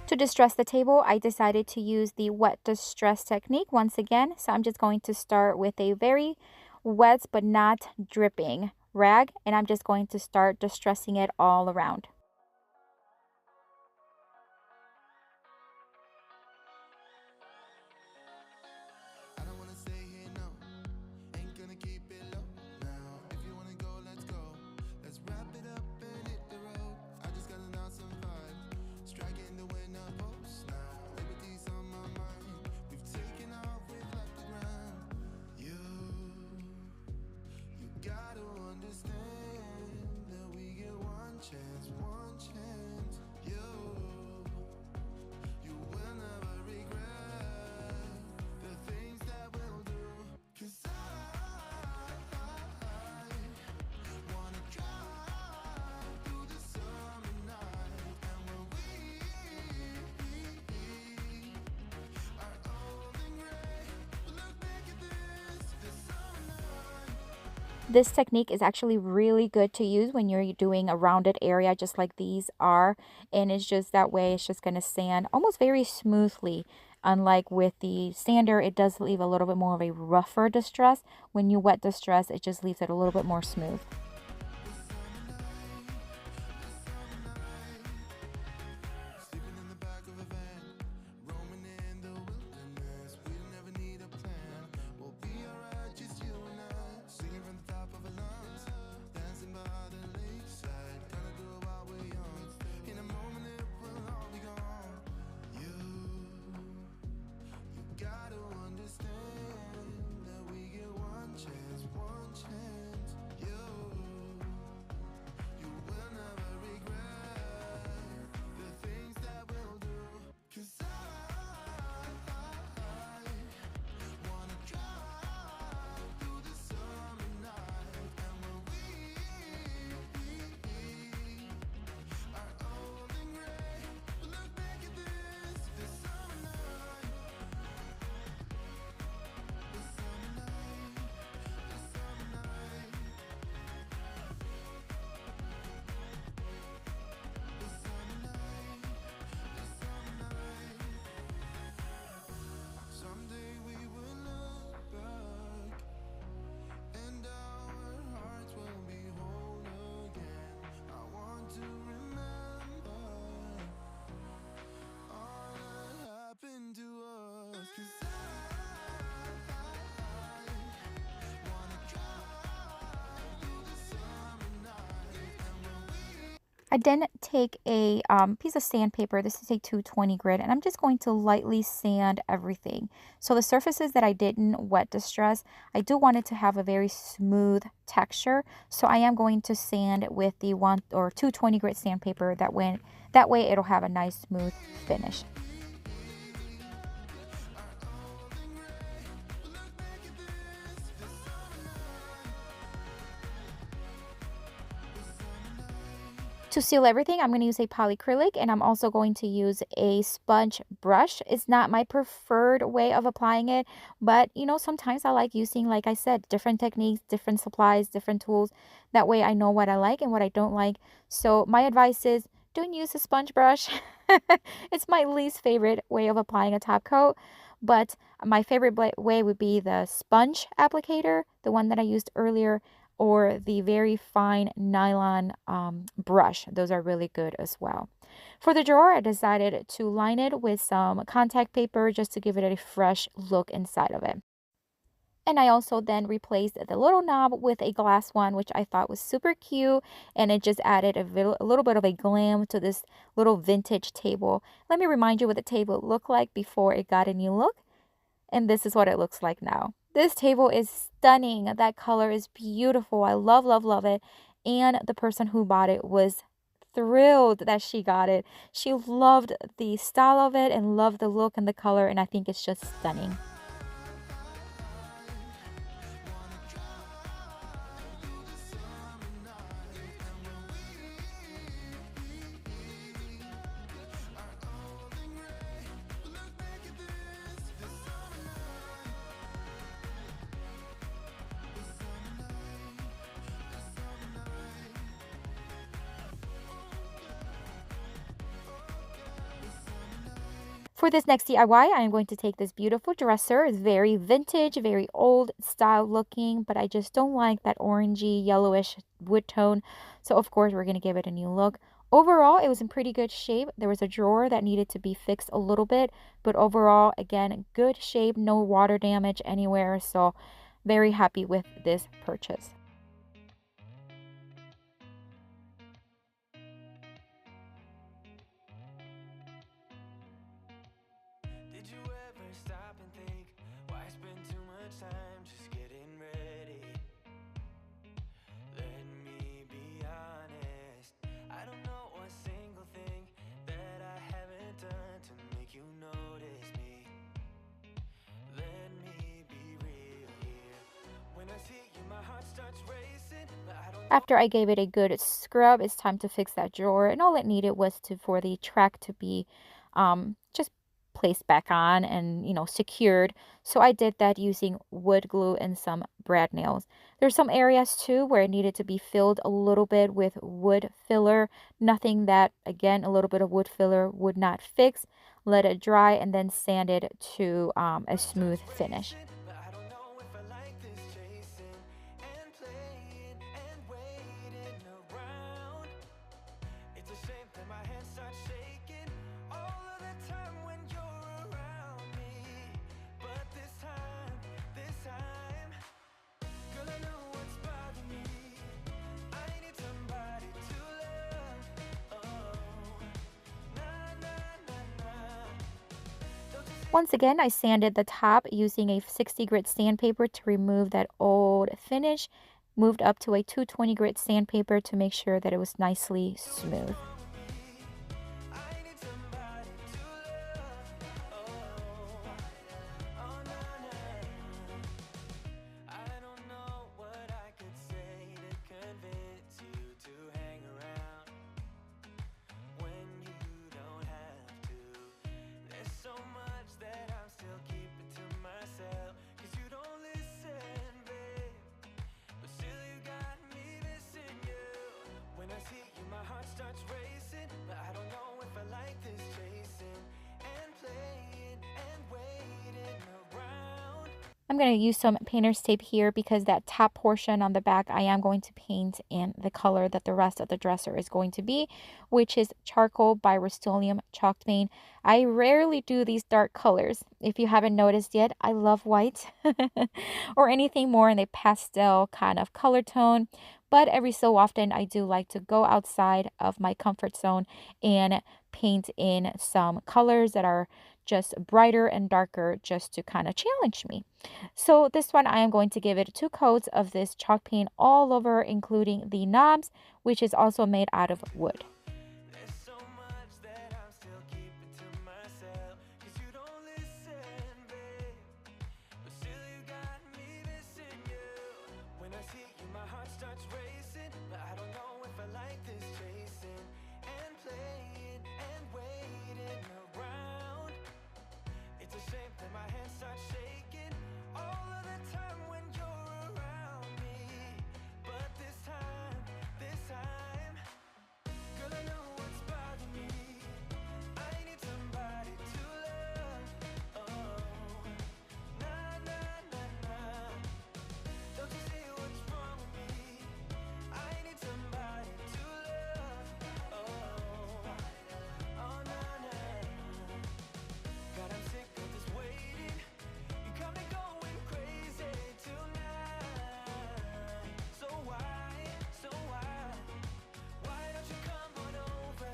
To distress the table, I decided to use the wet distress technique once again. So I'm just going to start with a very wet but not dripping rag, and I'm just going to start distressing it all around. I don't wanna stay here, no. Ain't gonna keep it low now. If you wanna go, let's go. Let's wrap it up and hit the road. I just got an awesome vibe. Striking the winner post now. Liberty's on my mind. We've taken off, we've left the ground. You gotta understand that we get one chance, one chance. You will never regret the things that we'll do. 'Cause I wanna drive through the summer night. And when we are old and gray, we'll look back at this summer night. This technique is actually really good to use when you're doing a rounded area just like these are, and it's just that way it's just going to sand almost very smoothly. Unlike with the sander, it does leave a little bit more of a rougher distress. When you wet distress, it just leaves it a little bit more smooth. Sleeping in the back of a van, roaming in the wilderness. We don't ever need a plan. We'll be alright, just you and I. Singing from the top of our lungs, dancing by the lakeside. Gonna do it while we're young. In a moment it will all be gone. You gotta understand that we get one chance, one chance. You will never regret the things that we'll do. 'Cause I wanna drive through the summer night. And when we are old and gray, we'll look back at this summer night. The summer night, the summer night. The summer night, the summer night. Someday we will look back, and our hearts will be whole again. I want to remember all that happened to us. 'Cause I wanna drive through the summer night. And when we I then take a piece of sandpaper. This is a 220 grit, and I'm just going to lightly sand everything. So the surfaces that I didn't wet distress, I do want it to have a very smooth texture. So I am going to sand with the 1 or 220 grit sandpaper. That way it'll have a nice smooth finish. To seal everything, I'm going to use a polyacrylic, and I'm also going to use a sponge brush. It's not my preferred way of applying it, but sometimes I like using, like I said, different techniques, different supplies, different tools. That way I know what I like and what I don't like. So my advice is don't use a sponge brush. It's my least favorite way of applying a top coat, but my favorite way would be the sponge applicator, the one that I used earlier, or the very fine nylon brush. Those are really good as well. For the drawer, I decided to line it with some contact paper just to give it a fresh look inside of it. And I also then replaced the little knob with a glass one, which I thought was super cute, and it just added a little bit of a glam to this little vintage table. Let me remind you what the table looked like before it got a new look, and this is what it looks like now. This table is stunning. That color is beautiful. I love, love, love it. And the person who bought it was thrilled that she got it. She loved the style of it and loved the look and the color, and I think it's just stunning. For this next DIY, I am going to take this beautiful dresser. It's very vintage, very old style looking, but I just don't like that orangey, yellowish wood tone. So of course, we're going to give it a new look. Overall, it was in pretty good shape. There was a drawer that needed to be fixed a little bit, but overall, again, good shape, no water damage anywhere. So very happy with this purchase. Did you ever stop and think, why spend too much time just getting ready? Let me be honest, I don't know a single thing that I haven't done to make you notice me. Let me be real here. When I see you, my heart starts racing, but I don't know. After I gave it a good scrub, it's time to fix that drawer. And all it needed was for the track to be just placed back on and, secured. So I did that using wood glue and some brad nails. There's some areas too where it needed to be filled a little bit with wood filler. Nothing that, again, a little bit of wood filler would not fix. Let it dry and then sand it to a smooth finish. But I don't know if I like this chasing and playing and waiting around. It's a shame that my hands start shaking all of the time when you're around me. But this time, girl, I know what's bothering me. I need somebody to love. Oh, nah, nah, nah, nah. Don't you see? Once again, I sanded the top using a 60 grit sandpaper to remove that old finish. Moved up to a 220 grit sandpaper to make sure that it was nicely smooth. I need somebody to love. Oh, oh, nah, nah. I don't know what I could say to convince you to hang around when you don't have to. There's so much that I'm still keeping to myself, 'cause you don't listen, babe. But still you got me missing you. When I see you, my heart starts racing, but I don't know if I like this chasing and playing and waiting around. I'm going to use some painter's tape here because that top portion on the back I am going to paint in the color that the rest of the dresser is going to be, which is charcoal by Rust-Oleum chalk paint. I rarely do these dark colors. If you haven't noticed yet, I love white or anything more in a pastel kind of color tone. But every so often, I do like to go outside of my comfort zone and paint in some colors that are just brighter and darker just to kind of challenge me. So this one, I am going to give it 2 coats of this chalk paint all over, including the knobs, which is also made out of wood. There's so much that I'm still keeping to myself, 'cause you don't listen, babe. But still you got me missing you. When I see you, my heart starts racing, but I don't know if I like this chasing and playing and waiting around. It's a shame that my hands start shaking all of the time when you're around me. But this time, girl, I know what's bothering me. I need somebody to love. Oh, nah, nah, nah, nah. Don't you see what's wrong with me? I need somebody to love. Oh, oh, nah, nah. God, I'm sick of this waiting. You got me going crazy tonight. So why don't you come on over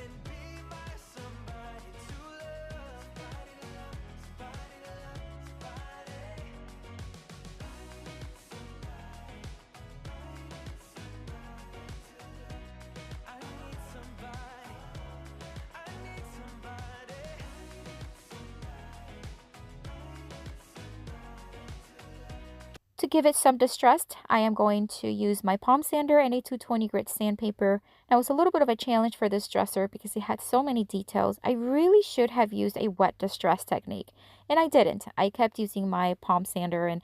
and be my somebody to love? Somebody to love, somebody to love, somebody. I need somebody. I need somebody. To give it some distress, I am going to use my palm sander and a 220 grit sandpaper. Now, it was a little bit of a challenge for this dresser because it had so many details. I really should have used a wet distress technique, and I didn't. I kept using my palm sander, and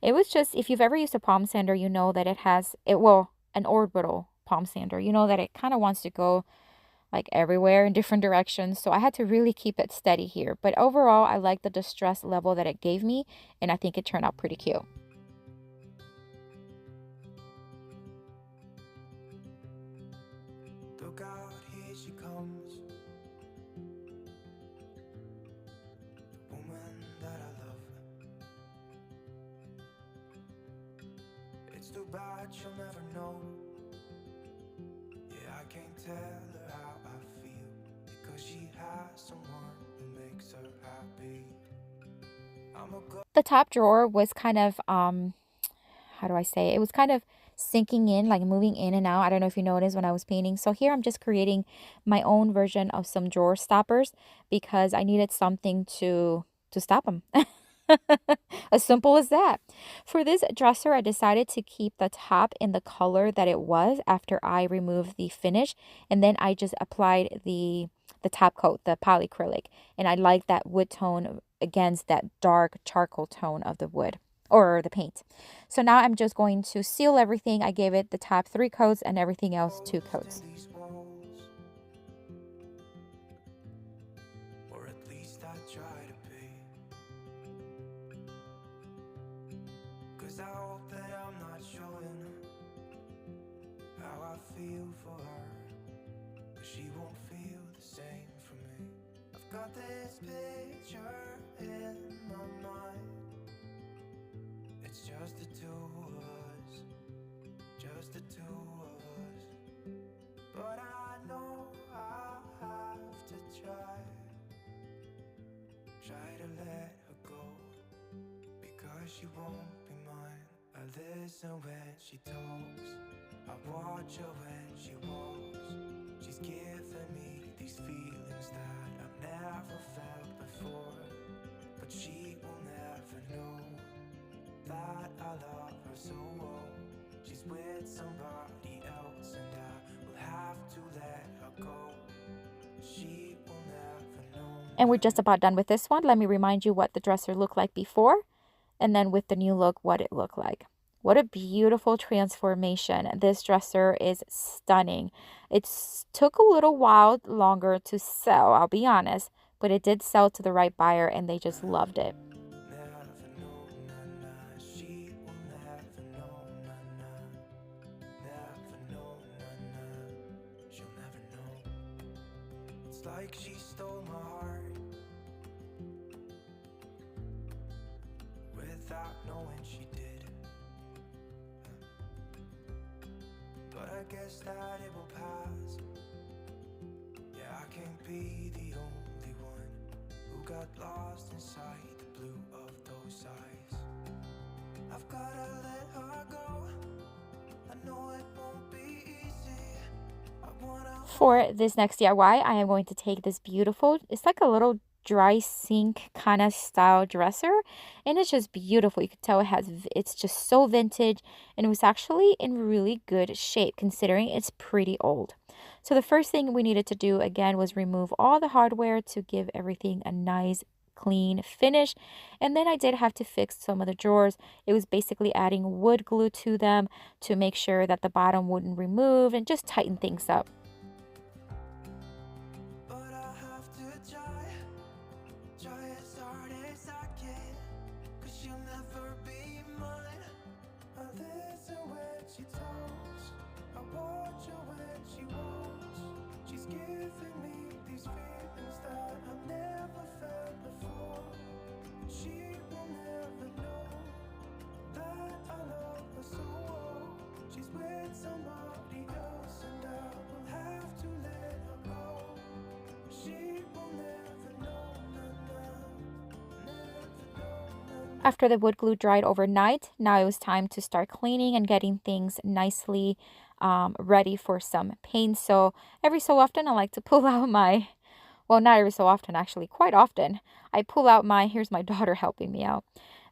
it was just, if you've ever used a palm sander, you know that it has, an orbital palm sander. You know that it kind of wants to go like everywhere in different directions. So I had to really keep it steady here. But overall, I like the distress level that it gave me, and I think it turned out pretty cute. Look out, here she comes. The woman that I love. It's too bad she'll never know. Yeah, I can't tell her how I feel, because she has someone who makes her happy. The top drawer was kind of, how do I say? It was kind of sinking in, like moving in and out. I don't know if you noticed when I was painting. So here I'm just creating my own version of some drawer stoppers because I needed something to stop them. As simple as that. For this dresser, I decided to keep the top in the color that it was after I removed the finish, and then I just applied the top coat, the polyacrylic, and I like that wood tone against that dark charcoal tone of the wood or the paint. So now I'm just going to seal everything. I gave it the top 3 coats and everything else 2 coats. Or at least I try to be. 'Cause I hope that I'm not showing how I feel for her, but she won't feel the same for me. I've got this picture in my mind. It's just the two of us, just the two of us. But I know I have to try to let her go, because she won't be mine. I listen when she talks, I watch her when she walks. She's giving me these feelings that I've never felt before, but she will never know that I love her so well. She's with somebody else and I will have to let her go. She will never know. And we're just about done with this one. Let me remind you what the dresser looked like before, and then with the new look, what it looked like. What a beautiful transformation. This dresser is stunning. It took a little while longer to sell, I'll be honest, but it did sell to the right buyer and they just loved it. It's like she stole my heart without knowing she did. But I guess that it will pass. Yeah, I can't be the only one who got lost inside the blue of those eyes. I've gotta let her go. I know it won't be easy. For this next DIY, I am going to take this beautiful, it's like a little dry sink kind of style dresser, and it's just beautiful. You can tell it's just so vintage, and it was actually in really good shape considering it's pretty old. So the first thing we needed to do again was remove all the hardware to give everything a nice clean finish. And then I did have to fix some of the drawers. It was basically adding wood glue to them to make sure that the bottom wouldn't remove and just tighten things up. After the wood glue dried overnight, now it was time to start cleaning and getting things nicely ready for some paint. So every so often I like to pull out my, well, not every so often, actually, quite often, I pull out my, here's my daughter helping me out,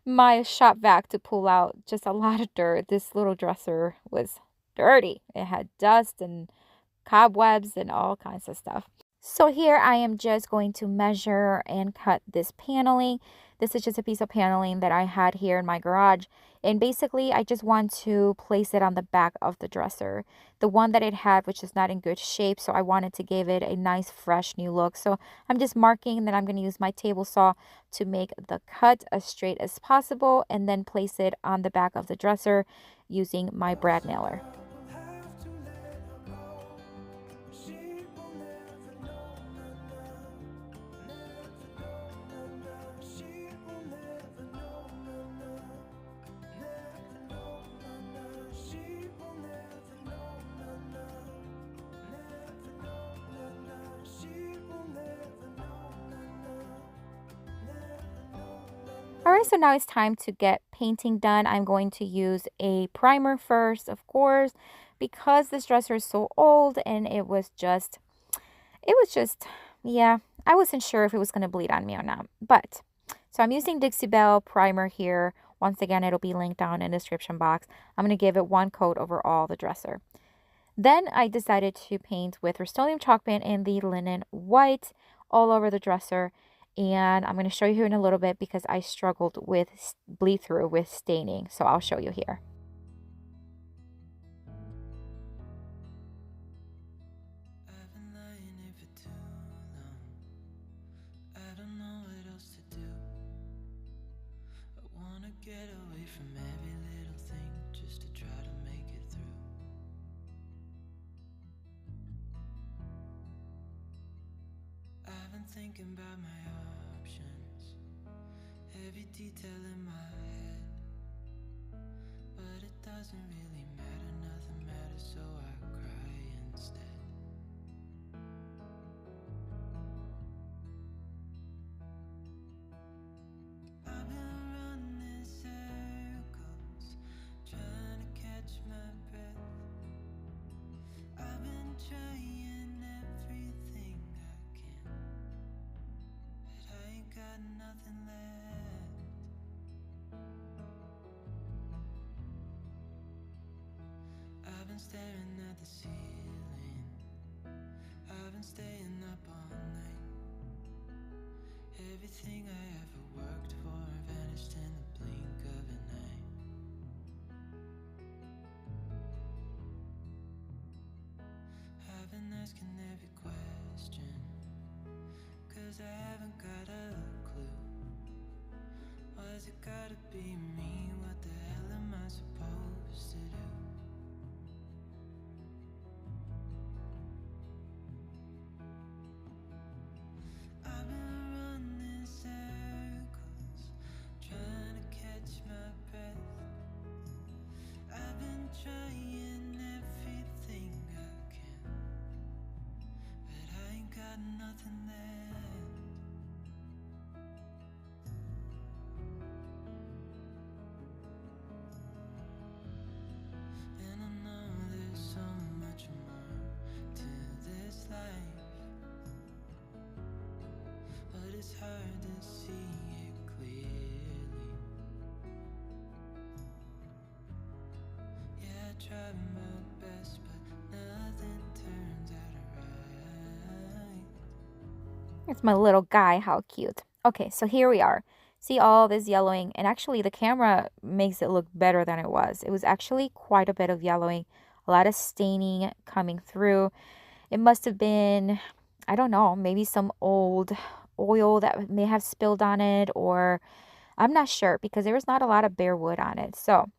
my shop vac to pull out just a lot of dirt. This little dresser was dirty. It had dust and cobwebs and all kinds of stuff. So here I am just going to measure and cut this paneling. This is just a piece of paneling that I had here in my garage. And basically I just want to place it on the back of the dresser. The one that it had, which is not in good shape, so I wanted to give it a nice fresh new look. So I'm just marking that I'm going to use my table saw to make the cut as straight as possible and then place it on the back of the dresser using my brad nailer. Alright, so now it's time to get painting done. I'm going to use a primer first, of course, because this dresser is so old and yeah, I wasn't sure if it was going to bleed on me or not. But, so I'm using Dixie Belle primer here. Once again, it'll be linked down in the description box. I'm going to give it one coat over all the dresser. Then I decided to paint with Rust-Oleum chalk paint in the linen white all over the dresser. And I'm going to show you here in a little bit because I struggled with bleed through with staining. So I'll show you here. I've been lying here for too long. I don't know what else to do. I wanna get away from every little thing just to try to make it through. I've been thinking about my options, every detail in my head, but it doesn't really matter, nothing matters, so I cry instead. I've been running circles, trying to catch my breath. I've been trying everything I can, but I ain't got nothing left. I've been staring at the ceiling, I've been staying up all night. Everything I ever worked for vanished in the blink of an eye. I've been asking every question, 'cause I haven't got a clue. Why's it gotta be me? What the hell am I supposed to do? I've been running circles, trying to catch my breath. I've been trying everything I can, but I ain't got nothing left. And I know there's so much more to this life, but it's hard to see it clearly. Yeah, I tried my best, but nothing turns out right. It's my little guy, how cute. Okay, so here we are. See all this yellowing, and actually the camera makes it look better than it was. It was actually quite a bit of yellowing, a lot of staining coming through. It must have been, I don't know, maybe some old oil that may have spilled on it, or I'm not sure because there was not a lot of bare wood on it. So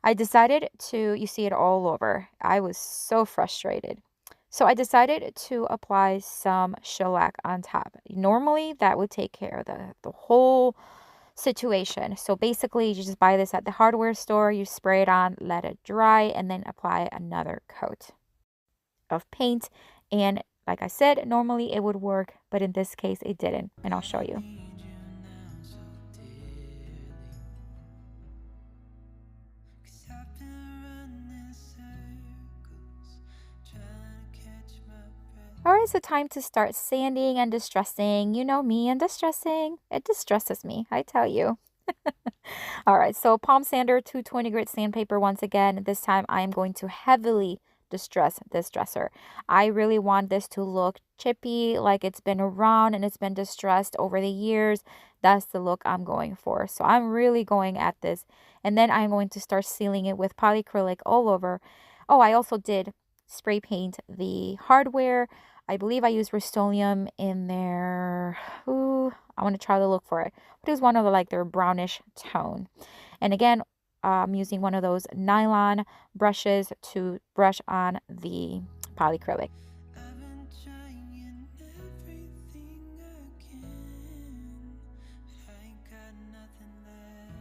I decided to, you see it all over. I was so frustrated. So I decided to apply some shellac on top. Normally that would take care of the whole situation. So basically you just buy this at the hardware store, you spray it on, let it dry, and then apply another coat of paint. And like I said, normally it would work, but in this case it didn't, and I'll show you. Need you now so dearly, 'cause I've been running circles, trying to catch my breath. All right, so time to start sanding and distressing. You know me and distressing. It distresses me, I tell you. All right, so palm sander, 220 grit sandpaper once again. This time I am going to heavily distress this dresser. I really want this to look chippy, like it's been around and it's been distressed over the years. That's the look I'm going for. So I'm really going at this. And then I'm going to start sealing it with polyacrylic all over. Oh, I also did spray paint the hardware. I believe I used Rust-Oleum in there. Ooh, I want to try to look for it. But it was one of the, like, their brownish tone. And again, I'm using one of those nylon brushes to brush on the polyacrylic. I've been trying everything I can, but I ain't got nothing left.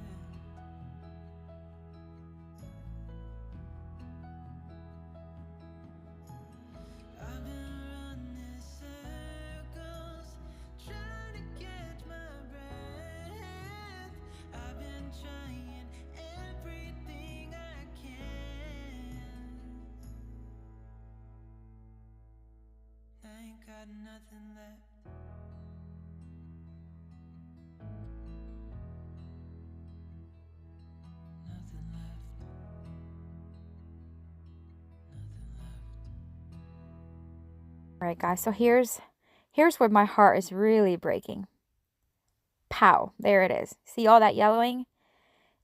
I've been running circles, trying to catch my breath. I've been trying everything I can. I ain't got nothing left. Nothing left. Nothing left. All right, guys, so here's where my heart is really breaking. Pow, there it is. See all that yellowing?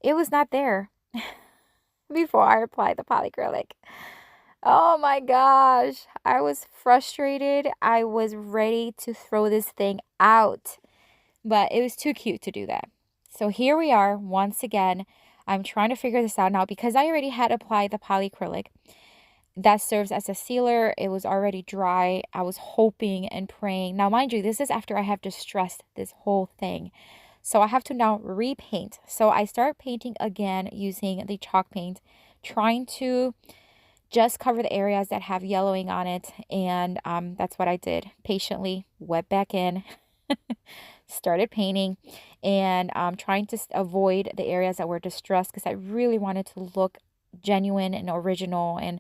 It was not there before I applied the polyacrylic. Oh my gosh, I was frustrated. I was ready to throw this thing out, but it was too cute to do that. So here we are once again. I'm trying to figure this out now because I already had applied the polyacrylic. That serves as a sealer. It was already dry. I was hoping and praying. Now, mind you, this is after I have distressed this whole thing. So I have to now repaint. So I start painting again using the chalk paint, trying to just cover the areas that have yellowing on it. And that's what I did. Patiently went back in, started painting, and trying to avoid the areas that were distressed because I really wanted to look genuine and original. And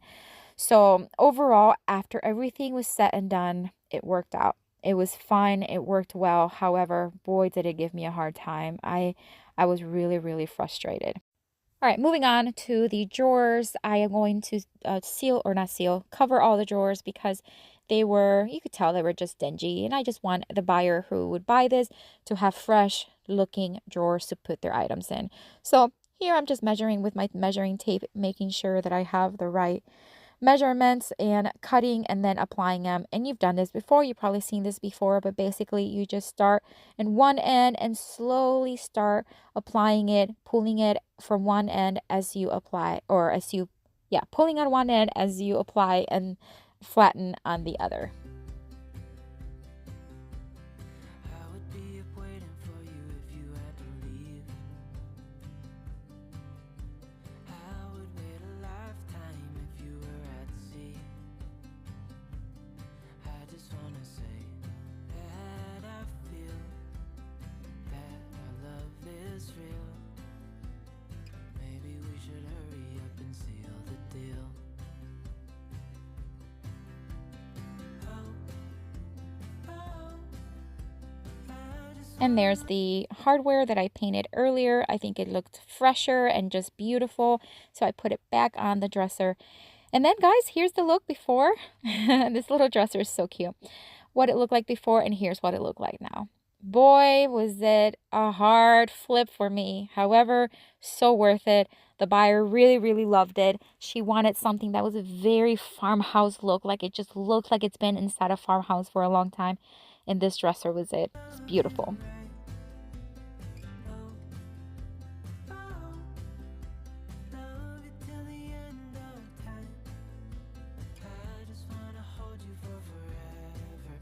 so overall, after everything was said and done, it worked out. It was fine. It worked well. However, boy, did it give me a hard time. I was really, really frustrated. All right, moving on to the drawers. I am going to cover all the drawers because they were, you could tell they were just dingy. And I just want the buyer who would buy this to have fresh looking drawers to put their items in. So here I'm just measuring with my measuring tape, making sure that I have the right measurements and cutting and then applying them. And you've done this before, you've probably seen this before, but basically you just start in one end and slowly start applying it, pulling it from one end as you apply, or as you, pulling on one end as you apply and flatten on the other. I would be up waiting for you if you had to leave. I would wait a lifetime if you were at sea. I just wanna say that I feel that our love is real. Maybe we should hurry up and seal the deal. And there's the hardware that I painted earlier. I think it looked fresher and just beautiful. So I put it back on the dresser. And then, guys, here's the look before. This little dresser is so cute. What it looked like before, and here's what it looked like now. Boy, was it a hard flip for me. However, so worth it. The buyer really, really loved it. She wanted something that was a very farmhouse look. Like it just looked like it's been inside a farmhouse for a long time. And this dresser was it. It's beautiful. Love you till the end of time. I just wanna hold you for forever.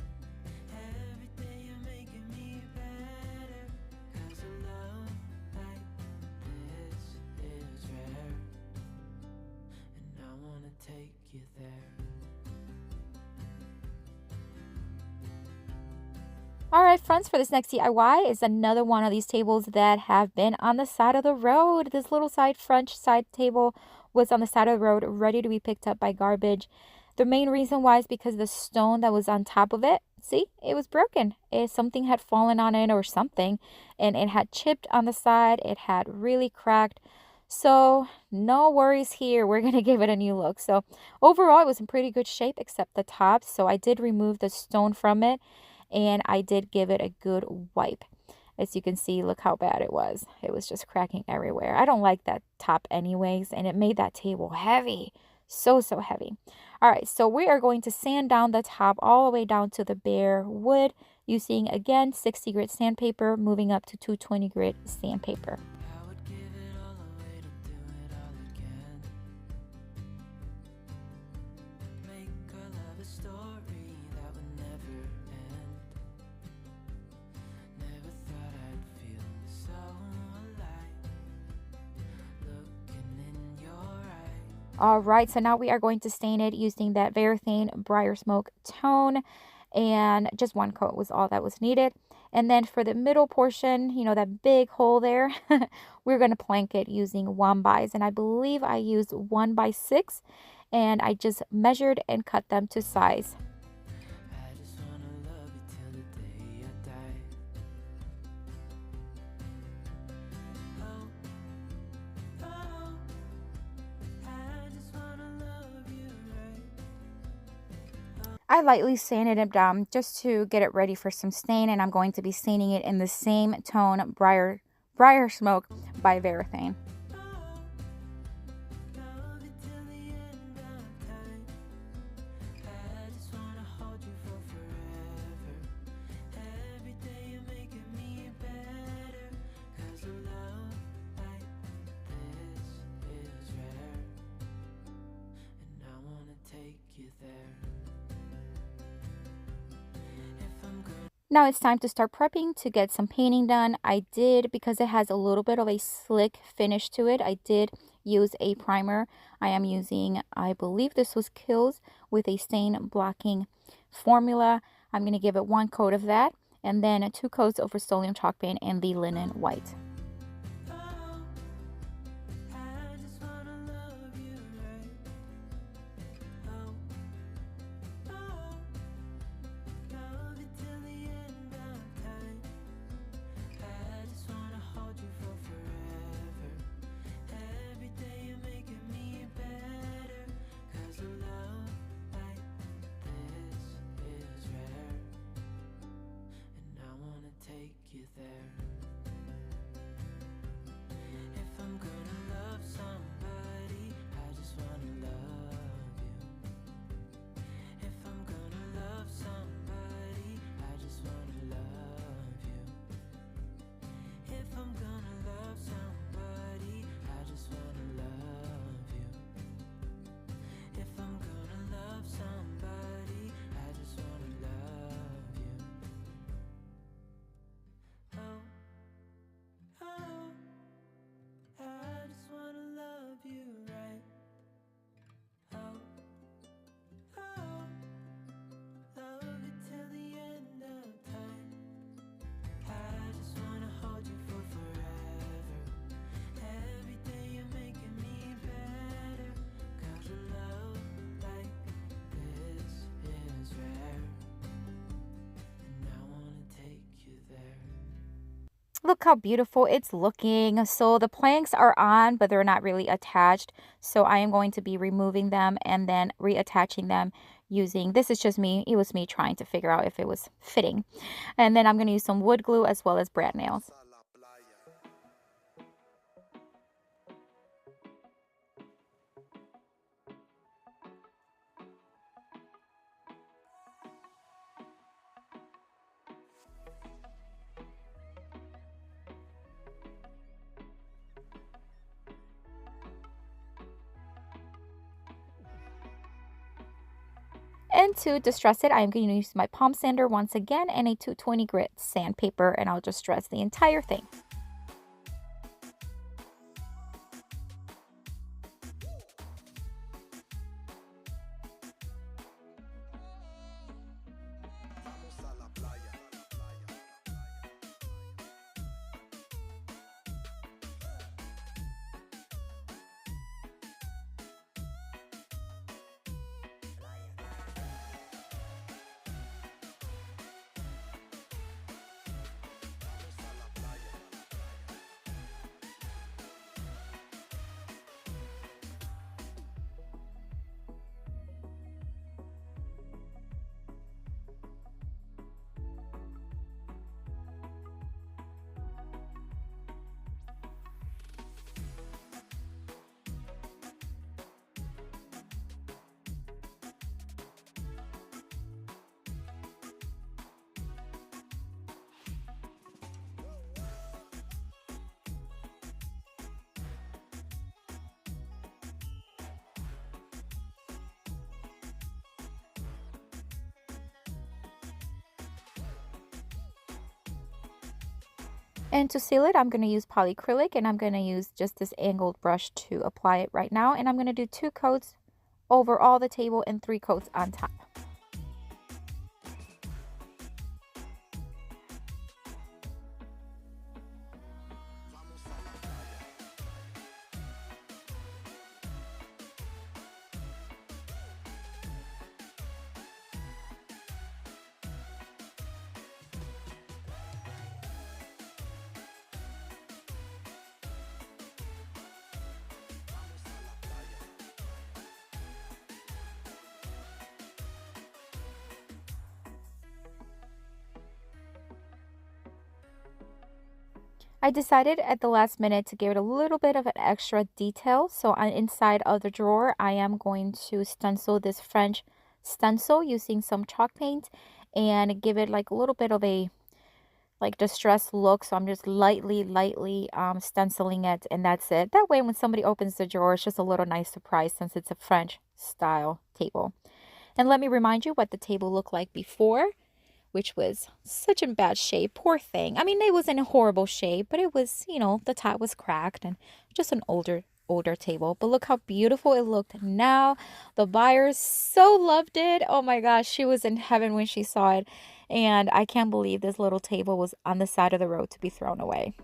Every day you're making me better. 'Cause a love like this is rare. And I wanna take you there. All right, friends, for this next DIY is another one of these tables that have been on the side of the road. This little French side table was on the side of the road, ready to be picked up by garbage. The main reason why is because the stone that was on top of it, see, it was broken. Something had fallen on it or something, and it had chipped on the side. It had really cracked. So no worries here. We're going to give it a new look. So overall, it was in pretty good shape except the top. So I did remove the stone from it and I did give it a good wipe. As you can see, look how bad it was. It was just cracking everywhere. I don't like that top anyways, and it made that table heavy. So, so heavy. All right, so we are going to sand down the top all the way down to the bare wood using, again, 60 grit sandpaper, moving up to 220 grit sandpaper. I would give it all away to do it all again. Make our love a story that would never end. Never thought I'd feel so alive, looking in your eyes. All right, so now we are going to stain it using that Varathane Briar Smoke tone, and just one coat was all that was needed. And then for the middle portion, you know, that big hole there, we're going to plank it using 1x, and I believe I used 1x6, and I just measured and cut them to size. I just wanna love you till the day I die. Oh, oh, I just wanna love you right. I lightly sanded it down just to get it ready for some stain, and I'm going to be staining it in the same tone, Briar Smoke by Varathane. Love you till the end of time. I just wanna hold you for forever. Every day you're making me better. 'Cause a love like this is rare. And I wanna take you there. If I'm gonna Now it's time to start prepping to get some painting done. I did, because it has a little bit of a slick finish to it, I did use a primer. I am using, I believe this was Kills, with a stain blocking formula. I'm going to give it one coat of that, and then 2 coats of Rust-Oleum chalk paint and the linen white. oh, I just wanna love you right. Oh, oh, love you till the end of time. I just wanna hold you for forever. Every day you're making me better. 'Cause a love like this is rare. And I wanna take you there. If I'm gonna love somebody, I just wanna love you. If I'm gonna love somebody, I just wanna love you. If I'm gonna love somebody, I just wanna love you. If I'm gonna love somebody, I just wanna love you. Oh, oh, I just wanna love you right. Oh, oh, love you till the end of time. I just wanna hold you for forever. Every day you're making me better. 'Cause a love like this is rare. And I wanna take you there. Look how beautiful it's looking. So the planks are on, but they're not really attached. So I am going to be removing them and then reattaching them using, this is just me. It was me trying to figure out if it was fitting. And then I'm going to use some wood glue as well as brad nails. And to distress it, I'm going to use my palm sander once again and a 220 grit sandpaper, and I'll just stress the entire thing. And to seal it, I'm going to use polyacrylic, and I'm going to use just this angled brush to apply it right now. And I'm going to do 2 coats over all the table and 3 coats on top. I decided at the last minute to give it a little bit of an extra detail. So on inside of the drawer, I am going to stencil this French stencil using some chalk paint and give it like a little bit of a like distressed look. So I'm just lightly stenciling it, and that's it. That way when somebody opens the drawer, it's just a little nice surprise since it's a French style table. And let me remind you what the table looked like before, which was such in bad shape. Poor thing. I mean, it was in a horrible shape, but it was, you know, the top was cracked and just an older table. But look how beautiful it looked now. The buyers so loved it. Oh my gosh, she was in heaven when she saw it. And I can't believe this little table was on the side of the road to be thrown away.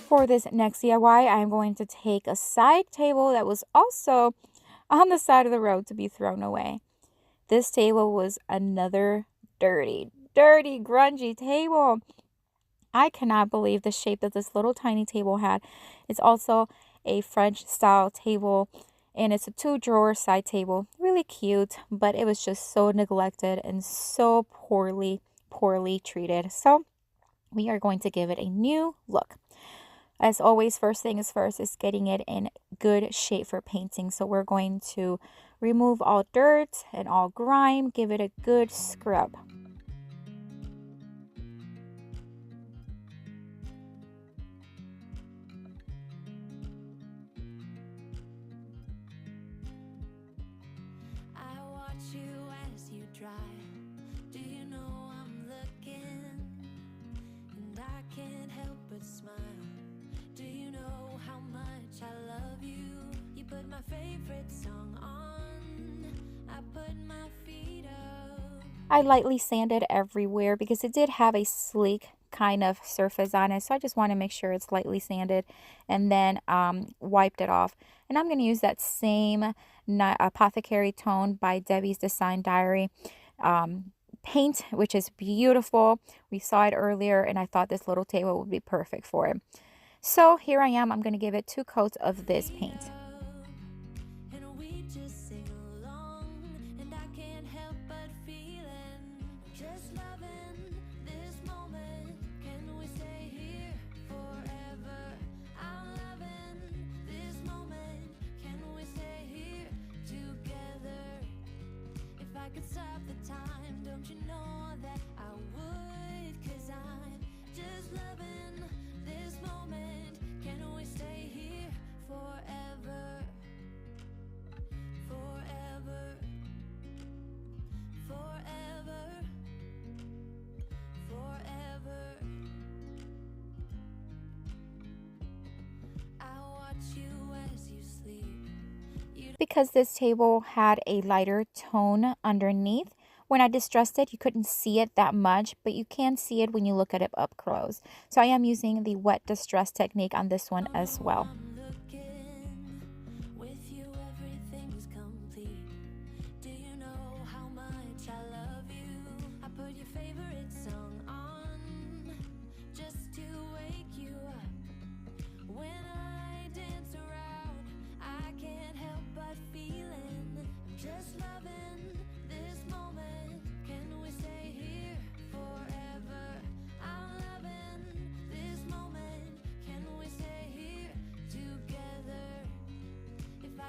For this next DIY, I am going to take a side table that was also on the side of the road to be thrown away. This table was another dirty, grungy table. I cannot believe the shape that this little tiny table had. It's also a French style table, and it's a 2-drawer side table. Really cute, but it was just so neglected and so poorly treated. So we are going to give it a new look. As always, first thing is first is getting it in good shape for painting. So we're going to remove all dirt and all grime, give it a good scrub. I watch you as you drive. Do you know I'm looking? And I can't help but smile. Do you know how much I love you? You put my favorite song on. I put my feet up. I lightly sanded everywhere because it did have a sleek kind of surface on it. So I just want to make sure it's lightly sanded, and then wiped it off. And I'm going to use that same Apothecary Tone by Debbie's Design Diary paint, which is beautiful. We saw it earlier, and I thought this little table would be perfect for it. So here I am. I'm going to give it 2 coats of this paint. And we just sing along. And I can't help but feeling. Just loving this moment. Can we stay here forever? I'm loving this moment. Can we stay here together? If I could stop the time, don't you know that I would? 'Cause I'm just loving this moment. Can we stay here forever? Forever. Forever. Forever. I watch you as you sleep. Because this table had a lighter tone underneath, when I distressed it, you couldn't see it that much, but you can see it when you look at it up close. So I am using the wet distress technique on this one as well. I'm looking. With you everything's complete. Do you know how much I love you? I put your favorite song on just to wake you up. When I dance around, I can't help but feeling. I'm just loving this moment.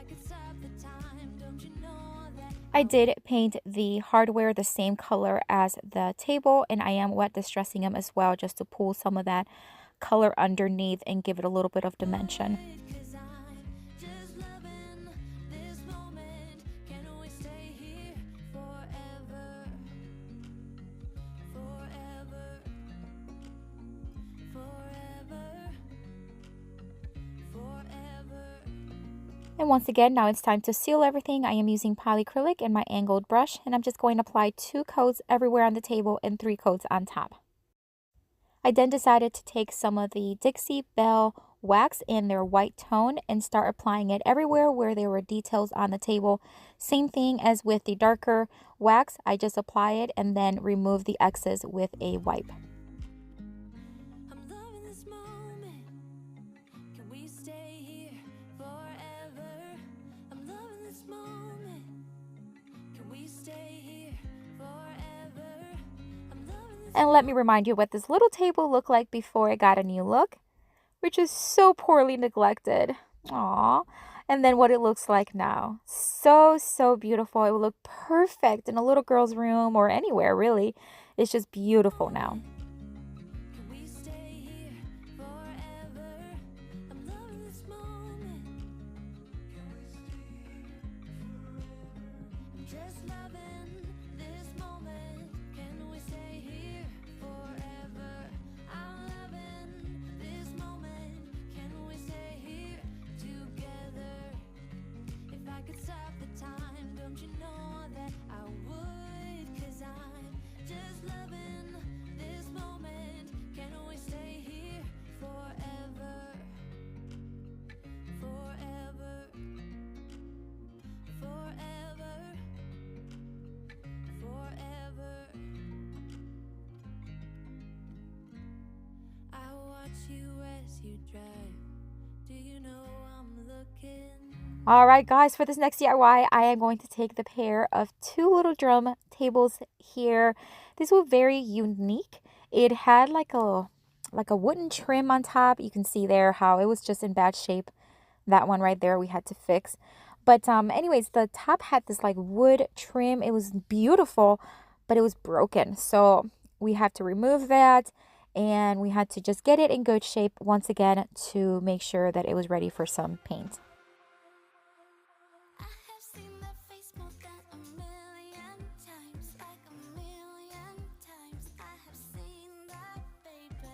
could stop the time, don't you know that I did paint the hardware the same color as the table, and I am wet distressing them as well just to pull some of that color underneath and give it a little bit of dimension. Cause I'm just loving this moment. Can we stay here forever? Forever. Forever. Forever. And once again, now it's time to seal everything. I am using polyacrylic and my angled brush, and I'm just going to apply 2 coats everywhere on the table and 3 coats on top. I then decided to take some of the Dixie Belle wax in their white tone and start applying it everywhere where there were details on the table. Same thing as with the darker wax, I just apply it and then remove the excess with a wipe. I'm loving this moment. Can we stay here forever? I'm loving this moment. Can we stay here forever? I'm loving this. And let me remind you what this little table looked like before it got a new look, which is so poorly neglected. Aww. And then what it looks like now. So, so beautiful. It would look perfect in a little girl's room or anywhere, really. It's just beautiful now. Can we stay here forever? I'm loving this moment. I'm just loving this moment. Can we stay here forever? I'm loving this moment. Can we stay here together? If I could stop the time, don't you know that I would? Cause I'm just loving this moment. Can we stay here forever? Forever. Forever. Forever. I watch you as you drive. Do you know I'm looking? All right, guys, for this next DIY, I am going to take the pair of 2 little drum tables here. These were very unique. It had like a wooden trim on top. You can see there how it was just in bad shape. That one right there we had to fix. But anyways, the top had this like wood trim. It was beautiful, but it was broken. So we had to remove that, and we had to just get it in good shape once again to make sure that it was ready for some paint. I have seen that face more than a million times, like a million times. I have seen that, baby.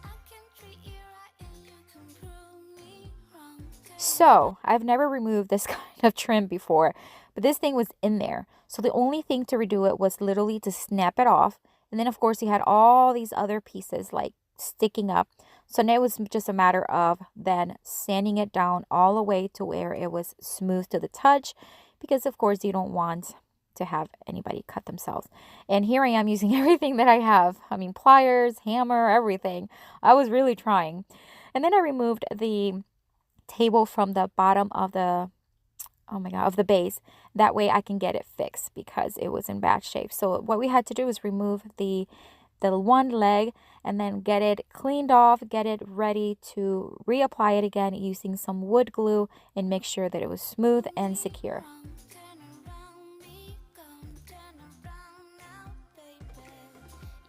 I can treat you right and you can prove me wrong. So I've never removed this kind of trim before, but this thing was in there. So the only thing to redo it was literally to snap it off. And then of course you had all these other pieces like sticking up. So now it was just a matter of then sanding it down all the way to where it was smooth to the touch, because of course you don't want to have anybody cut themselves. And here I am using everything that I have. I mean, pliers, hammer, everything. I was really trying. And then I removed the table from the bottom of the of the base. That way I can get it fixed because it was in bad shape. So what we had to do is remove the one leg and then get it cleaned off, get it ready to reapply it again using some wood glue and make sure that it was smooth and secure. Turn around, be gone. Turn around now, baby.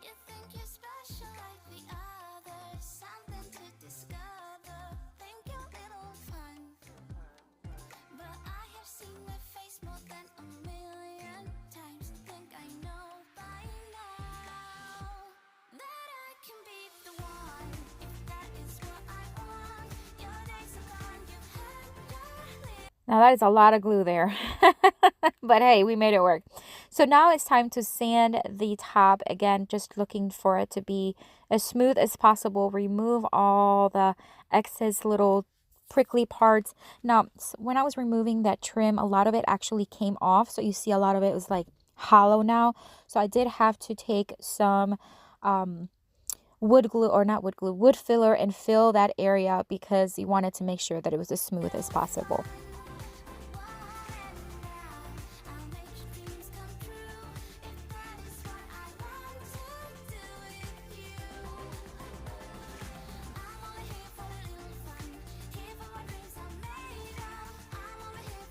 You think you're special like the others, something to discover. Think you're little fun, but I have seen that face more than a million times. Think I know by now that I can be the one if that is what I want. Your days are gone, you had your Now that is a lot of glue there, but hey, we made it work. So now it's time to sand the top again, just looking for it to be as smooth as possible. Remove all the excess little prickly parts. Now, when I was removing that trim, a lot of it actually came off. So you see a lot of it was like hollow now. So I did have to take some wood glue, or not wood glue, wood filler, and fill that area because you wanted to make sure that it was as smooth as possible. I'll make your dreams come true if that is what I want to do with you. I'm only here for a little fun, here for what dreams are made of. I'm only here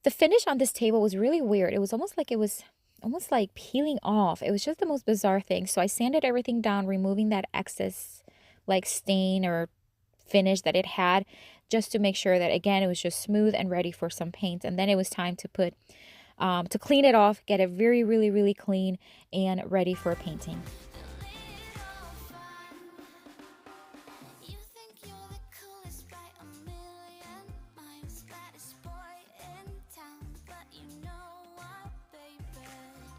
The finish on this table was really weird. It was almost like peeling off. It was just the most bizarre thing. So I sanded everything down, removing that excess like stain or finish that it had, just to make sure that again it was just smooth and ready for some paint. And then it was time to put to clean it off, get it really clean and ready for painting. You think you're the coolest by a million miles, baddest boy in town, but you know what, baby?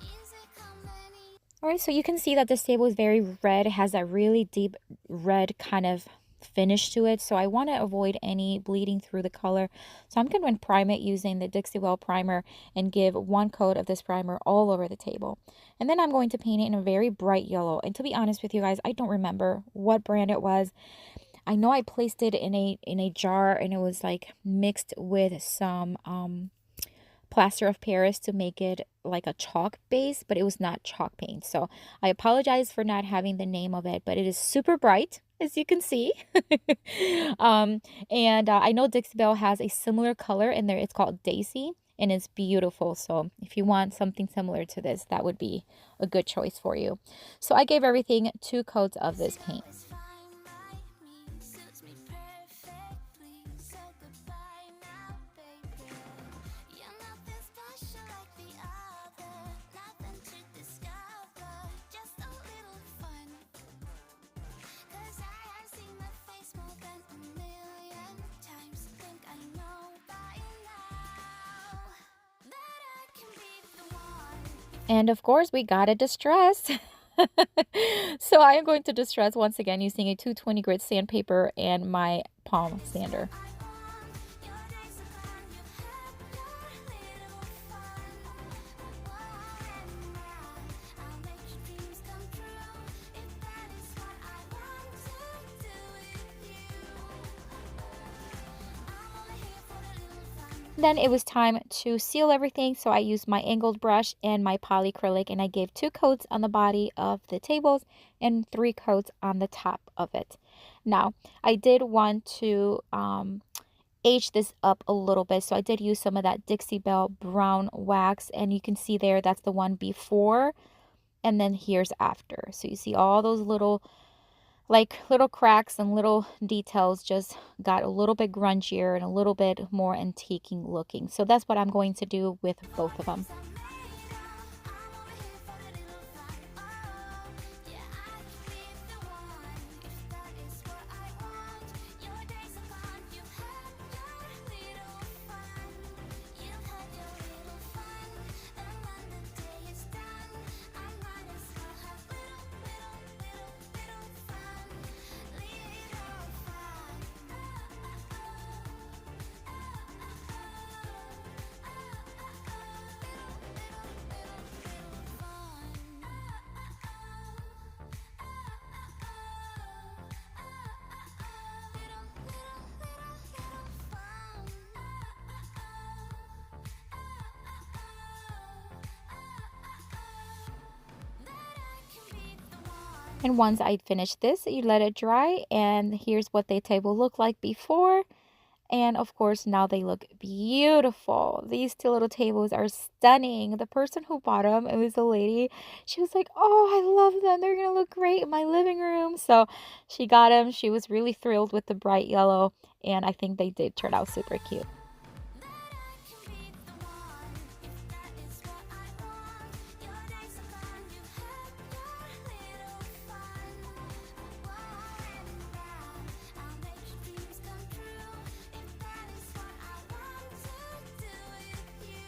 Easy company. All right, so you can see that this table is very red. It has that really deep red kind of finish to it. So I want to avoid any bleeding through the color. So I'm going to prime it using the Dixie Belle primer and give one coat of this primer all over the table. And then I'm going to paint it in a very bright yellow. And to be honest with you guys, I don't remember what brand it was. I know I placed it in a jar and it was like mixed with some plaster of Paris to make it like a chalk base, but it was not chalk paint. So I apologize for not having the name of it, but it is super bright, as you can see. And I know Dixie Belle has a similar color in there. It's called Daisy, and it's beautiful. So if you want something similar to this, that would be a good choice for you. So I gave everything 2 coats of this paint. It's fine by me, suits me perfectly. So goodbye now, baby. You're nothing special like the other, nothing to discover, just a little fun. 'Cause I have seen my face more than a million times. Think I know by now that I can be the one. And of course, we gotta distress. So I am going to distress once again using a 220 grit sandpaper and my palm sander. Your days are gone, you had your little fun. And now I'll make your dreams come true, if that is what I want to do with you. I'm only here for a little fun. Then it was time to seal everything, so I used my angled brush and my polyacrylic, and I gave 2 coats on the body of the tables and 3 coats on the top of it. Now, I did want to age this up a little bit, so I did use some of that Dixie Belle brown wax, and you can see there that's the one before, and then here's after. So you see all those little cracks and little details just got a little bit grungier and a little bit more antiquing looking. So that's what I'm going to do with both of them. I'm only here for a little fun. Oh, yeah, I can be the one, if that is what I want. Your days are gone, you had your little fun. You've had your little fun, and when the day is done, I might as well have little fun. Little fun. And once I finish this, you let it dry, and here's what the table looked like before. And of course, now they look beautiful. These 2 little tables are stunning. The person who bought them, it was a lady. She was like, "Oh, I love them. They're going to look great in my living room." So she got them. She was really thrilled with the bright yellow. And I think they did turn out super cute. That I can be the one, if that is what I want. Your days are gone, you had your little fun. And now I'll make your dreams come true, if that is what I want to do with you.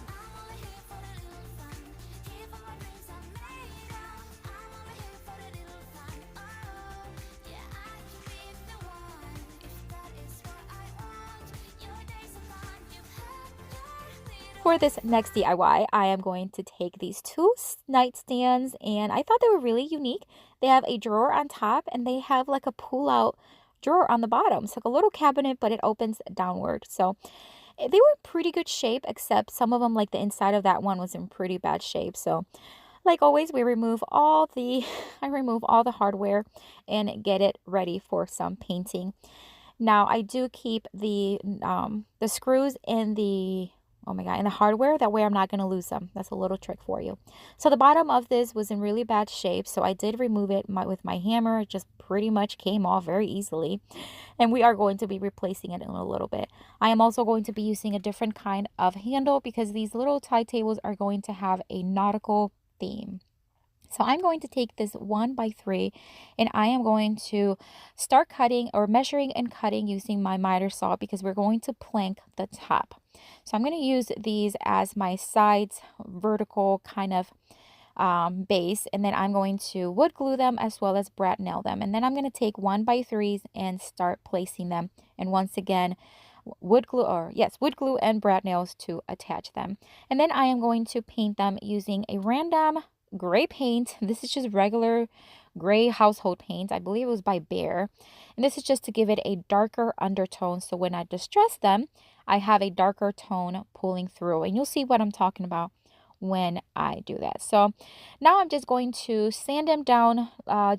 I'm only here for a little fun, here for my dreams are made of. I'm only here for a little fun. Oh, yeah, I can be the one, if that is what I want. Your days are gone, you've had your little. For this next DIY, I am going to take these 2 nightstands, and I thought they were really unique. They have a drawer on top, and they have like a pull-out drawer on the bottom. It's like a little cabinet, but it opens downward. So they were in pretty good shape, except some of them, like the inside of that one, was in pretty bad shape. So like always, we remove all the I remove all the hardware and get it ready for some painting. Now I do keep the screws in the, oh my God, in the hardware. That way I'm not going to lose them. That's a little trick for you. So the bottom of this was in really bad shape. So I did remove it with my hammer. It just pretty much came off very easily. And we are going to be replacing it in a little bit. I am also going to be using a different kind of handle because these little tie tables are going to have a nautical theme. So I'm going to take this 1x3 and I am going to start cutting or measuring and cutting using my miter saw because we're going to plank the top. So I'm going to use these as my sides vertical kind of base, and then I'm going to wood glue them as well as brad nail them. And then I'm going to take 1x3s and start placing them. And once again, wood glue and brad nails to attach them. And then I am going to paint them using a random gray paint. This is just regular gray household paint. I believe it was by Bear. And this is just to give it a darker undertone. So when I distress them, I have a darker tone pulling through. And you'll see what I'm talking about when I do that. So now I'm just going to sand them down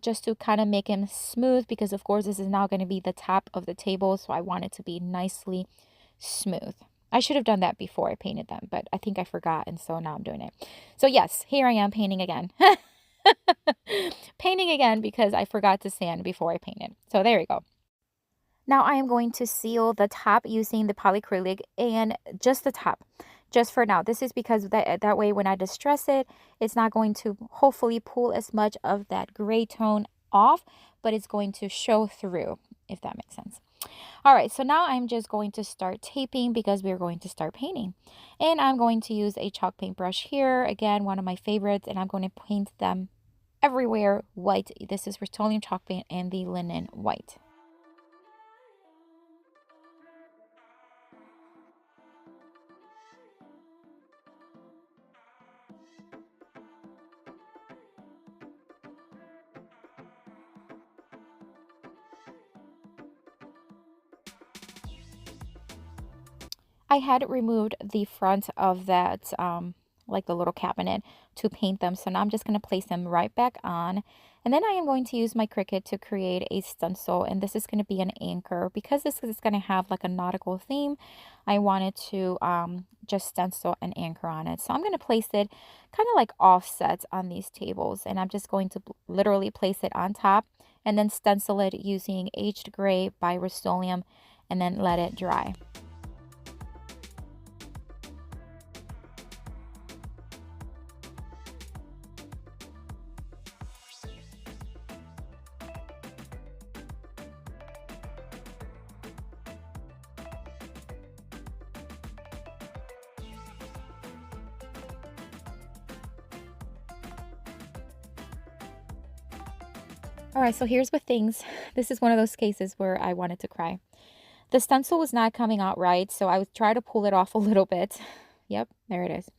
just to kind of make them smooth because of course this is now going to be the top of the table. So I want it to be nicely smooth. I should have done that before I painted them, but I think I forgot, and so now I'm doing it. So yes, here I am painting again. Painting again because I forgot to sand before I painted. So there we go. Now I am going to seal the top using the polyacrylic and just the top. Just for now. This is because that way when I distress it, it's not going to hopefully pull as much of that gray tone off, but it's going to show through, if that makes sense. All right, so now I'm just going to start taping because we're going to start painting. And I'm going to use a chalk paint brush here. Again, one of my favorites, and I'm going to paint them everywhere white. This is Rust-Oleum chalk paint and the linen white. I had removed the front of that, like the little cabinet to paint them. So now I'm just going to place them right back on. And then I am going to use my Cricut to create a stencil. And this is going to be an anchor. Because this is going to have like a nautical theme, I wanted to just stencil an anchor on it. So I'm going to place it kind of like offset on these tables. And I'm just going to literally place it on top and then stencil it using Aged Gray by Rust-Oleum and then let it dry. All right, so here's with things. This is one of those cases where I wanted to cry. The stencil was not coming out right, so I would try to pull it off a little bit. Yep, there it is.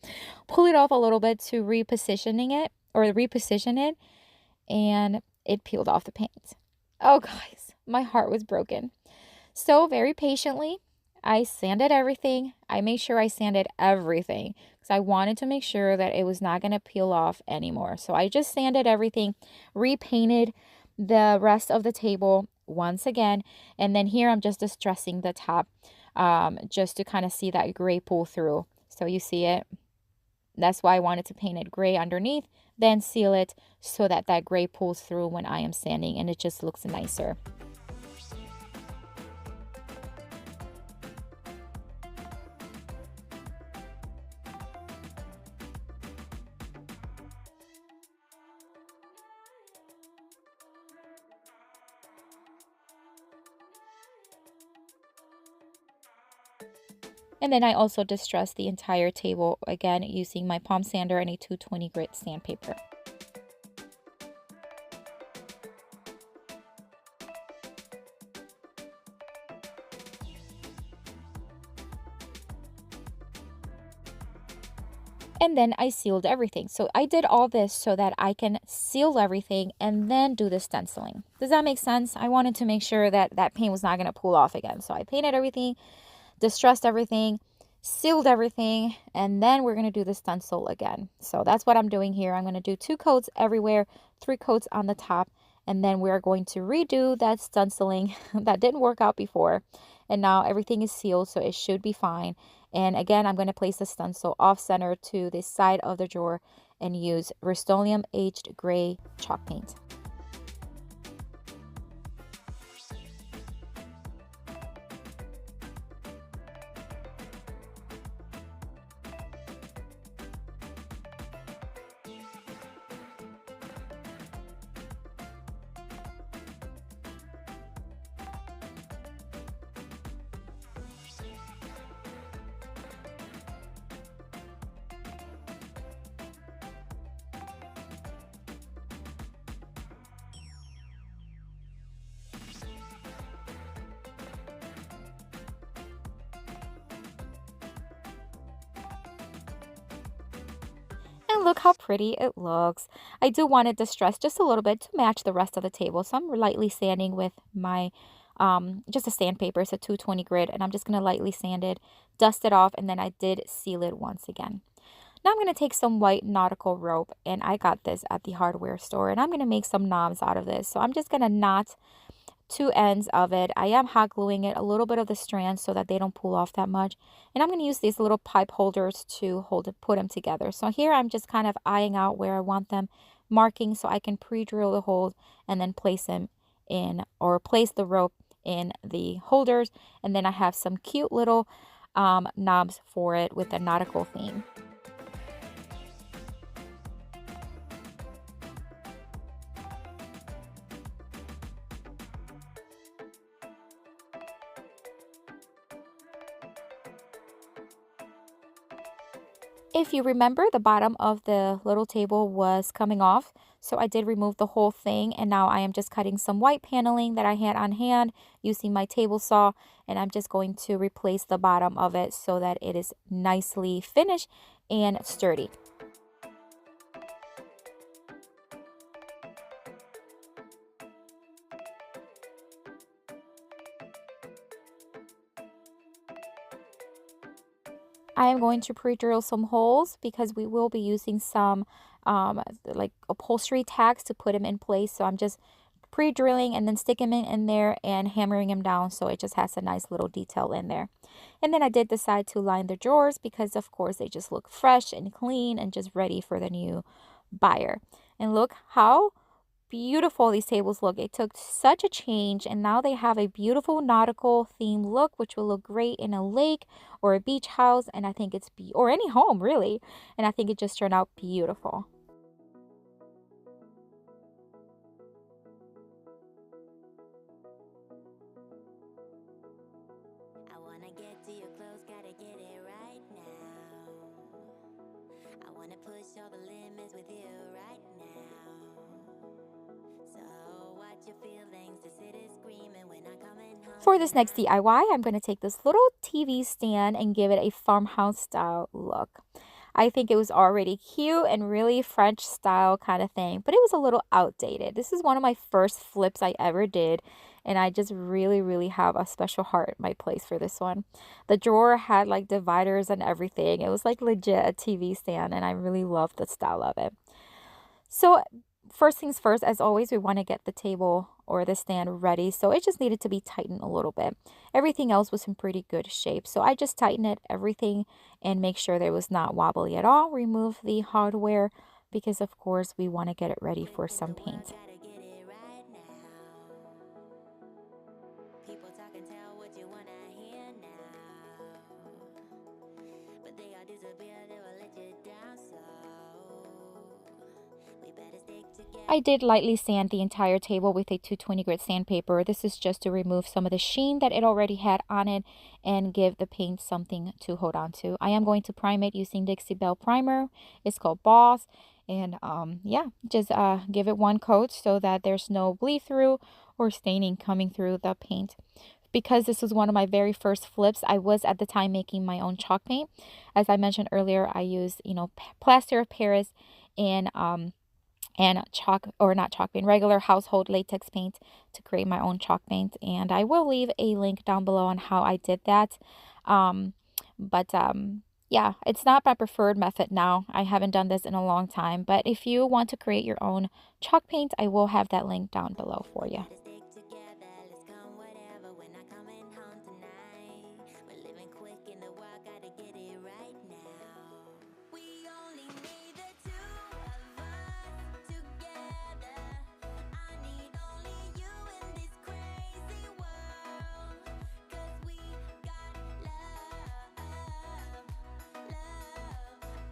Pull it off a little bit to reposition it, and it peeled off the paint. Oh, guys, my heart was broken. So very patiently, I sanded everything. I made sure I sanded everything because I wanted to make sure that it was not going to peel off anymore. So I just sanded everything, repainted the rest of the table once again, and then here I'm just distressing the top just to kind of see that gray pull through. So you see it. That's why I wanted to paint it gray underneath, then seal it so that that gray pulls through when I am sanding, and it just looks nicer. And then I also distressed the entire table, again, using my palm sander and a 220 grit sandpaper. And then I sealed everything. So I did all this so that I can seal everything and then do the stenciling. Does that make sense? I wanted to make sure that that paint was not going to pull off again. So I painted everything, distressed everything, sealed everything, and then we're going to do the stencil again. So that's what I'm doing here. I'm going to do 2 coats everywhere, 3 coats on the top, And then we're going to redo that stenciling that didn't work out before. And now everything is sealed, so it should be fine. And again, I'm going to place the stencil off center to the side of the drawer and use Rust-Oleum aged gray chalk paint. And look how pretty it looks. I do want it distressed just a little bit to match the rest of the table. So I'm lightly sanding with my, just a sandpaper. It's a 220 grit. And I'm just going to lightly sand it, dust it off. And then I did seal it once again. Now I'm going to take some white nautical rope. And I got this at the hardware store. And I'm going to make some knobs out of this. So I'm just going to knot two ends of it. I am hot gluing it, a little bit of the strands so that they don't pull off that much. And I'm going to use these little pipe holders to put them together. So here I'm just kind of eyeing out where I want them, marking so I can pre-drill the holes and then place them in, or place the rope in the holders. And then I have some cute little knobs for it with the nautical theme. If you remember, the bottom of the little table was coming off, so I did remove the whole thing, and now I am just cutting some white paneling that I had on hand using my table saw, and I'm just going to replace the bottom of it so that it is nicely finished and sturdy. I am going to pre-drill some holes because we will be using some like upholstery tags to put them in place. So I'm just pre-drilling and then sticking them in there and hammering them down so it just has a nice little detail in there. And then I did decide to line the drawers because of course they just look fresh and clean and just ready for the new buyer. And look how beautiful these tables look. It took such a change and now they have a beautiful nautical theme look, which will look great in a lake or a beach house, and I think it's or any home really, and I think it just turned out beautiful. I wanna get to your clothes, gotta get it right now. I wanna push all the limits with you right now. So watch your feelings, the city's screaming when I'm coming home. For this next DIY, I'm going to take this little TV stand and give it a farmhouse style look. I think it was already cute and really French style kind of thing, but it was a little outdated. This is one of my first flips I ever did, and I just really, really have a special heart in my place for this one. The drawer had like dividers and everything. It was like legit a TV stand, and I really loved the style of it. So first things first, as always, we want to get the table or the stand ready. So it just needed to be tightened a little bit. Everything else was in pretty good shape. So I just tightened it, everything, and make sure that it was not wobbly at all. Remove the hardware because, of course, we want to get it ready for some paint. Gotta get it right now. People talk and tell what you wanna hear now. But they all disappear, they will let you down, so we better stick together. I did lightly sand the entire table with a 220 grit sandpaper. This is just to remove some of the sheen that it already had on it and give the paint something to hold on to. I am going to prime it using Dixie Belle primer. It's called Boss. And yeah, just give it one coat so that there's no bleed through or staining coming through the paint. Because this was one of my very first flips, I was at the time making my own chalk paint. As I mentioned earlier, I used, plaster of Paris and chalk, or not chalk paint, regular household latex paint to create my own chalk paint. And I will leave a link down below on how I did that. But Yeah, it's not my preferred method now. I haven't done this in a long time, but if you want to create your own chalk paint, I will have that link down below for you. Gotta stick together, let's come whatever. We're not coming home tonight. We're living quick in the world, gotta get it right now. We only need the two of us together. I need only you in this crazy world. 'Cause we got love, love.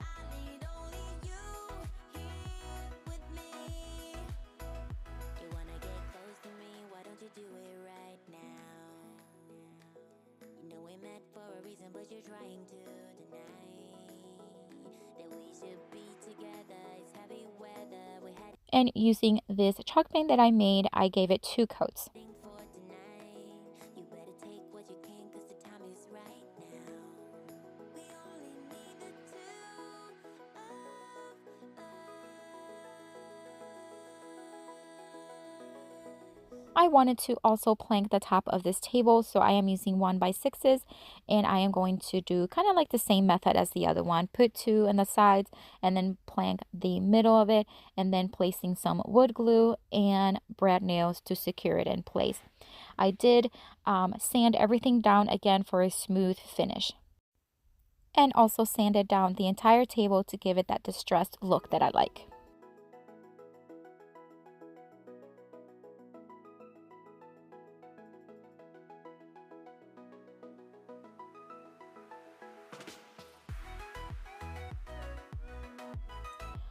I need only you here with me. You wanna get close to me, why don't you do it right now? You know we met for a reason, but you're trying to deny that we should be together. It's heavy weather, we had And using this chalk paint that I made, I gave it 2 coats. a thing for tonight. You better take what you can, 'cause the time is right now. We only need the two of us. I wanted to also plank the top of this table, so I am using 1x6s, and I am going to do kind of like the same method as the other one. Put 2 on the sides and then plank the middle of it, and then placing some wood glue and brad nails to secure it in place. I did sand everything down again for a smooth finish, and also sanded down the entire table to give it that distressed look that I like.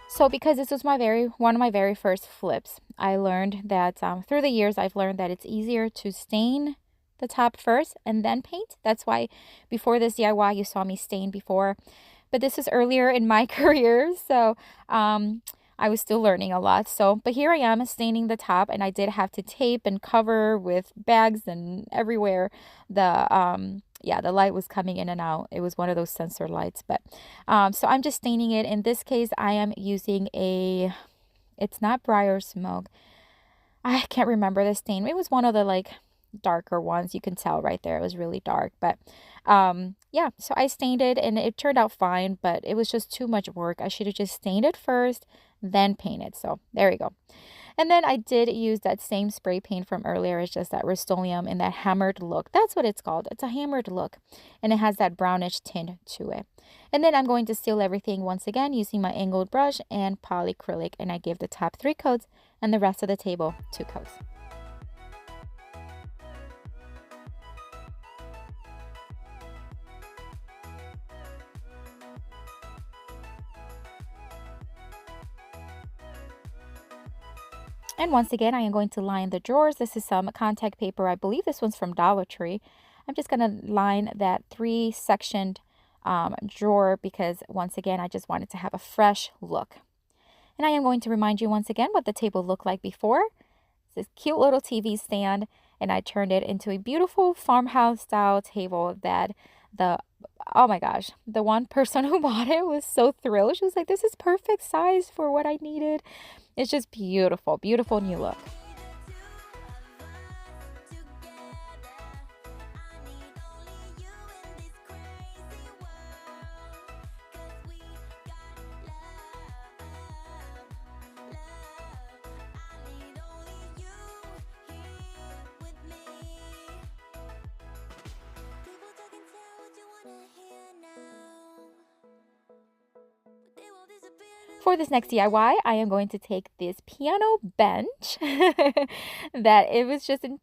So because this was one of my very first flips, I learned that through the years I've learned that it's easier to stain the top first and then paint. That's why before this DIY you saw me stain before, but this is earlier in my career, so I was still learning a lot. So, but here I am staining the top, and I did have to tape and cover with bags and everywhere. Yeah, the light was coming in and out. It was one of those sensor lights, but so I'm just staining it. In this case, I am using it's not Briar Smoke. I can't remember the stain. It was one of the like darker ones. You can tell right there. It was really dark, but yeah, so I stained it and it turned out fine, but it was just too much work. I should have just stained it first, then painted. So there you go. And then I did use that same spray paint from earlier. It's just that Rust-Oleum in that hammered look. That's what it's called. It's a hammered look. And it has that brownish tint to it. And then I'm going to seal everything once again using my angled brush and polyacrylic. And I give the top 3 coats and the rest of the table 2 coats. And once again, I am going to line the drawers. This is some contact paper. I believe this one's from Dollar Tree. I'm just going to line that 3-sectioned drawer because, once again, I just wanted to have a fresh look. And I am going to remind you once again what the table looked like before. It's this cute little TV stand, and I turned it into a beautiful farmhouse style table that oh my gosh, the one person who bought it was so thrilled. She was like, this is perfect size for what I needed. It's just beautiful, beautiful new look. For this next DIY, I am going to take this piano bench that it was just in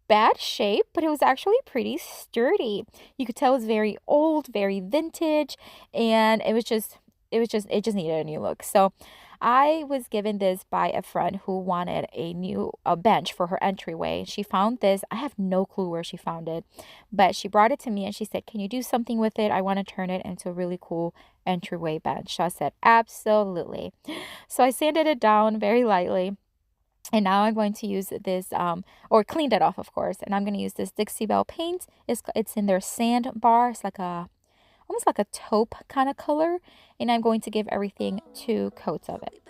bad shape, but it was actually pretty sturdy. You could tell it was very old, very vintage, and it just needed a new look. So I was given this by a friend who wanted a bench for her entryway. She found this. I have no clue where she found it, but she brought it to me and she said, "Can you do something with it? I want to turn it into a really cool entryway bench." So I said, "Absolutely." So I sanded it down very lightly. And now I'm going to use this, or cleaned it off, of course. And I'm going to use this Dixie Belle paint. It's in their sand bar. It's like almost like a taupe kind of color. And I'm going to give everything 2 coats of it.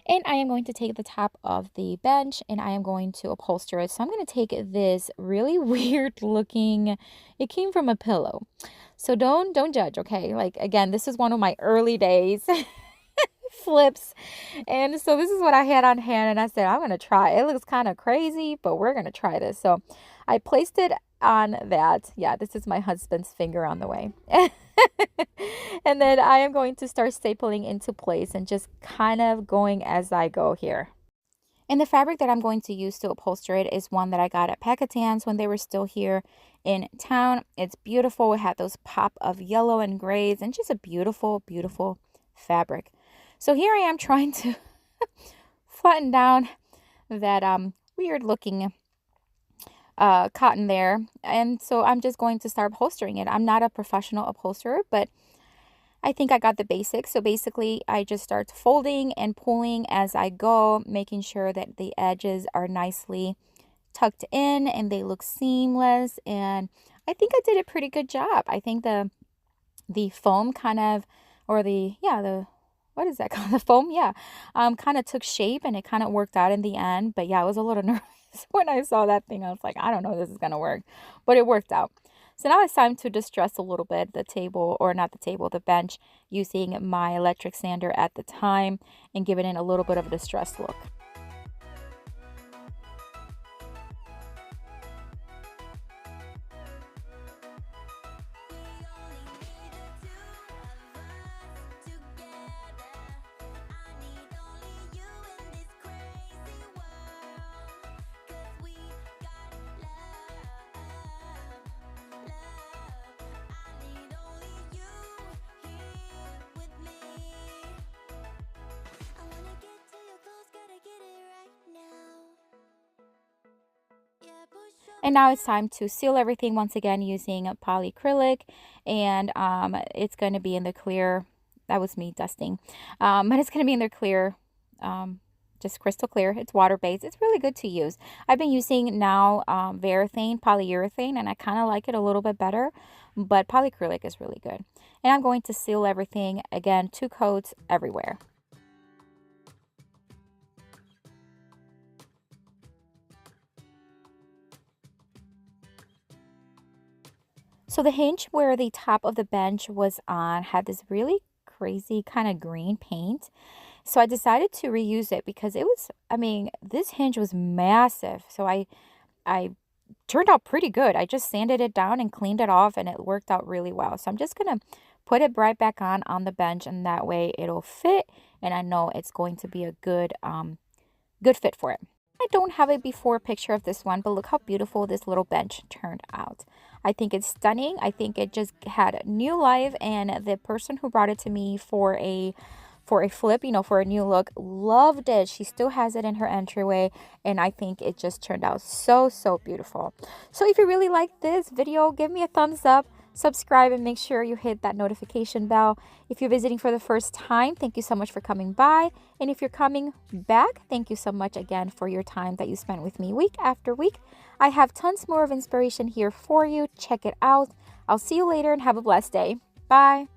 And I am going to take the top of the bench and I am going to upholster it. So I'm going to take this really weird looking, it came from a pillow. So don't judge, okay? Like again, this is one of my early days flips. And so this is what I had on hand and I said, I'm going to try. It looks kind of crazy, but we're going to try this. So I placed it on that. Yeah, this is my husband's finger on the way. And then I am going to start stapling into place and just kind of going as I go here. And the fabric that I'm going to use to upholster it is one that I got at Packatans when they were still here in town. It's beautiful. It had those pop of yellow and grays and just a beautiful, beautiful fabric. So here I am trying to flatten down that weird looking cotton there. And so I'm just going to start upholstering it. I'm not a professional upholsterer, but I think I got the basics. So basically I just start folding and pulling as I go, making sure that the edges are nicely tucked in and they look seamless. And I think I did a pretty good job. I think the foam kind of, or what is that called? The foam, yeah, kind of took shape and it kind of worked out in the end. But yeah, I was a little nervous when I saw that thing. I was like, I don't know if this is going to work, but it worked out. So now it's time to distress a little bit the table, or not the table, the bench, using my electric sander at the time and giving it a little bit of a distressed look. And now it's time to seal everything once again using polyacrylic, and it's going to be in the clear. That was me dusting, but it's going to be in the clear, just crystal clear. It's water based. It's really good to use. I've been using now polyurethane, and I kind of like it a little bit better, but polyacrylic is really good. And I'm going to seal everything again, 2 coats everywhere. So the hinge where the top of the bench was on had this really crazy kind of green paint. So I decided to reuse it because it was, I mean, this hinge was massive. So I turned out pretty good. I just sanded it down and cleaned it off and it worked out really well. So I'm just going to put it right back on the bench, and that way it'll fit and I know it's going to be a good fit for it. I don't have a before picture of this one, but look how beautiful this little bench turned out. I think it's stunning. I think it just had new life, and the person who brought it to me for a flip, for a new look, loved it. She still has it in her entryway, and I think it just turned out so, so beautiful. So if you really like this video, give me a thumbs up. Subscribe and make sure you hit that notification bell. If you're visiting for the first time, thank you so much for coming by. And if you're coming back, thank you so much again for your time that you spent with me week after week. I have tons more of inspiration here for you. Check it out. I'll see you later and have a blessed day. Bye.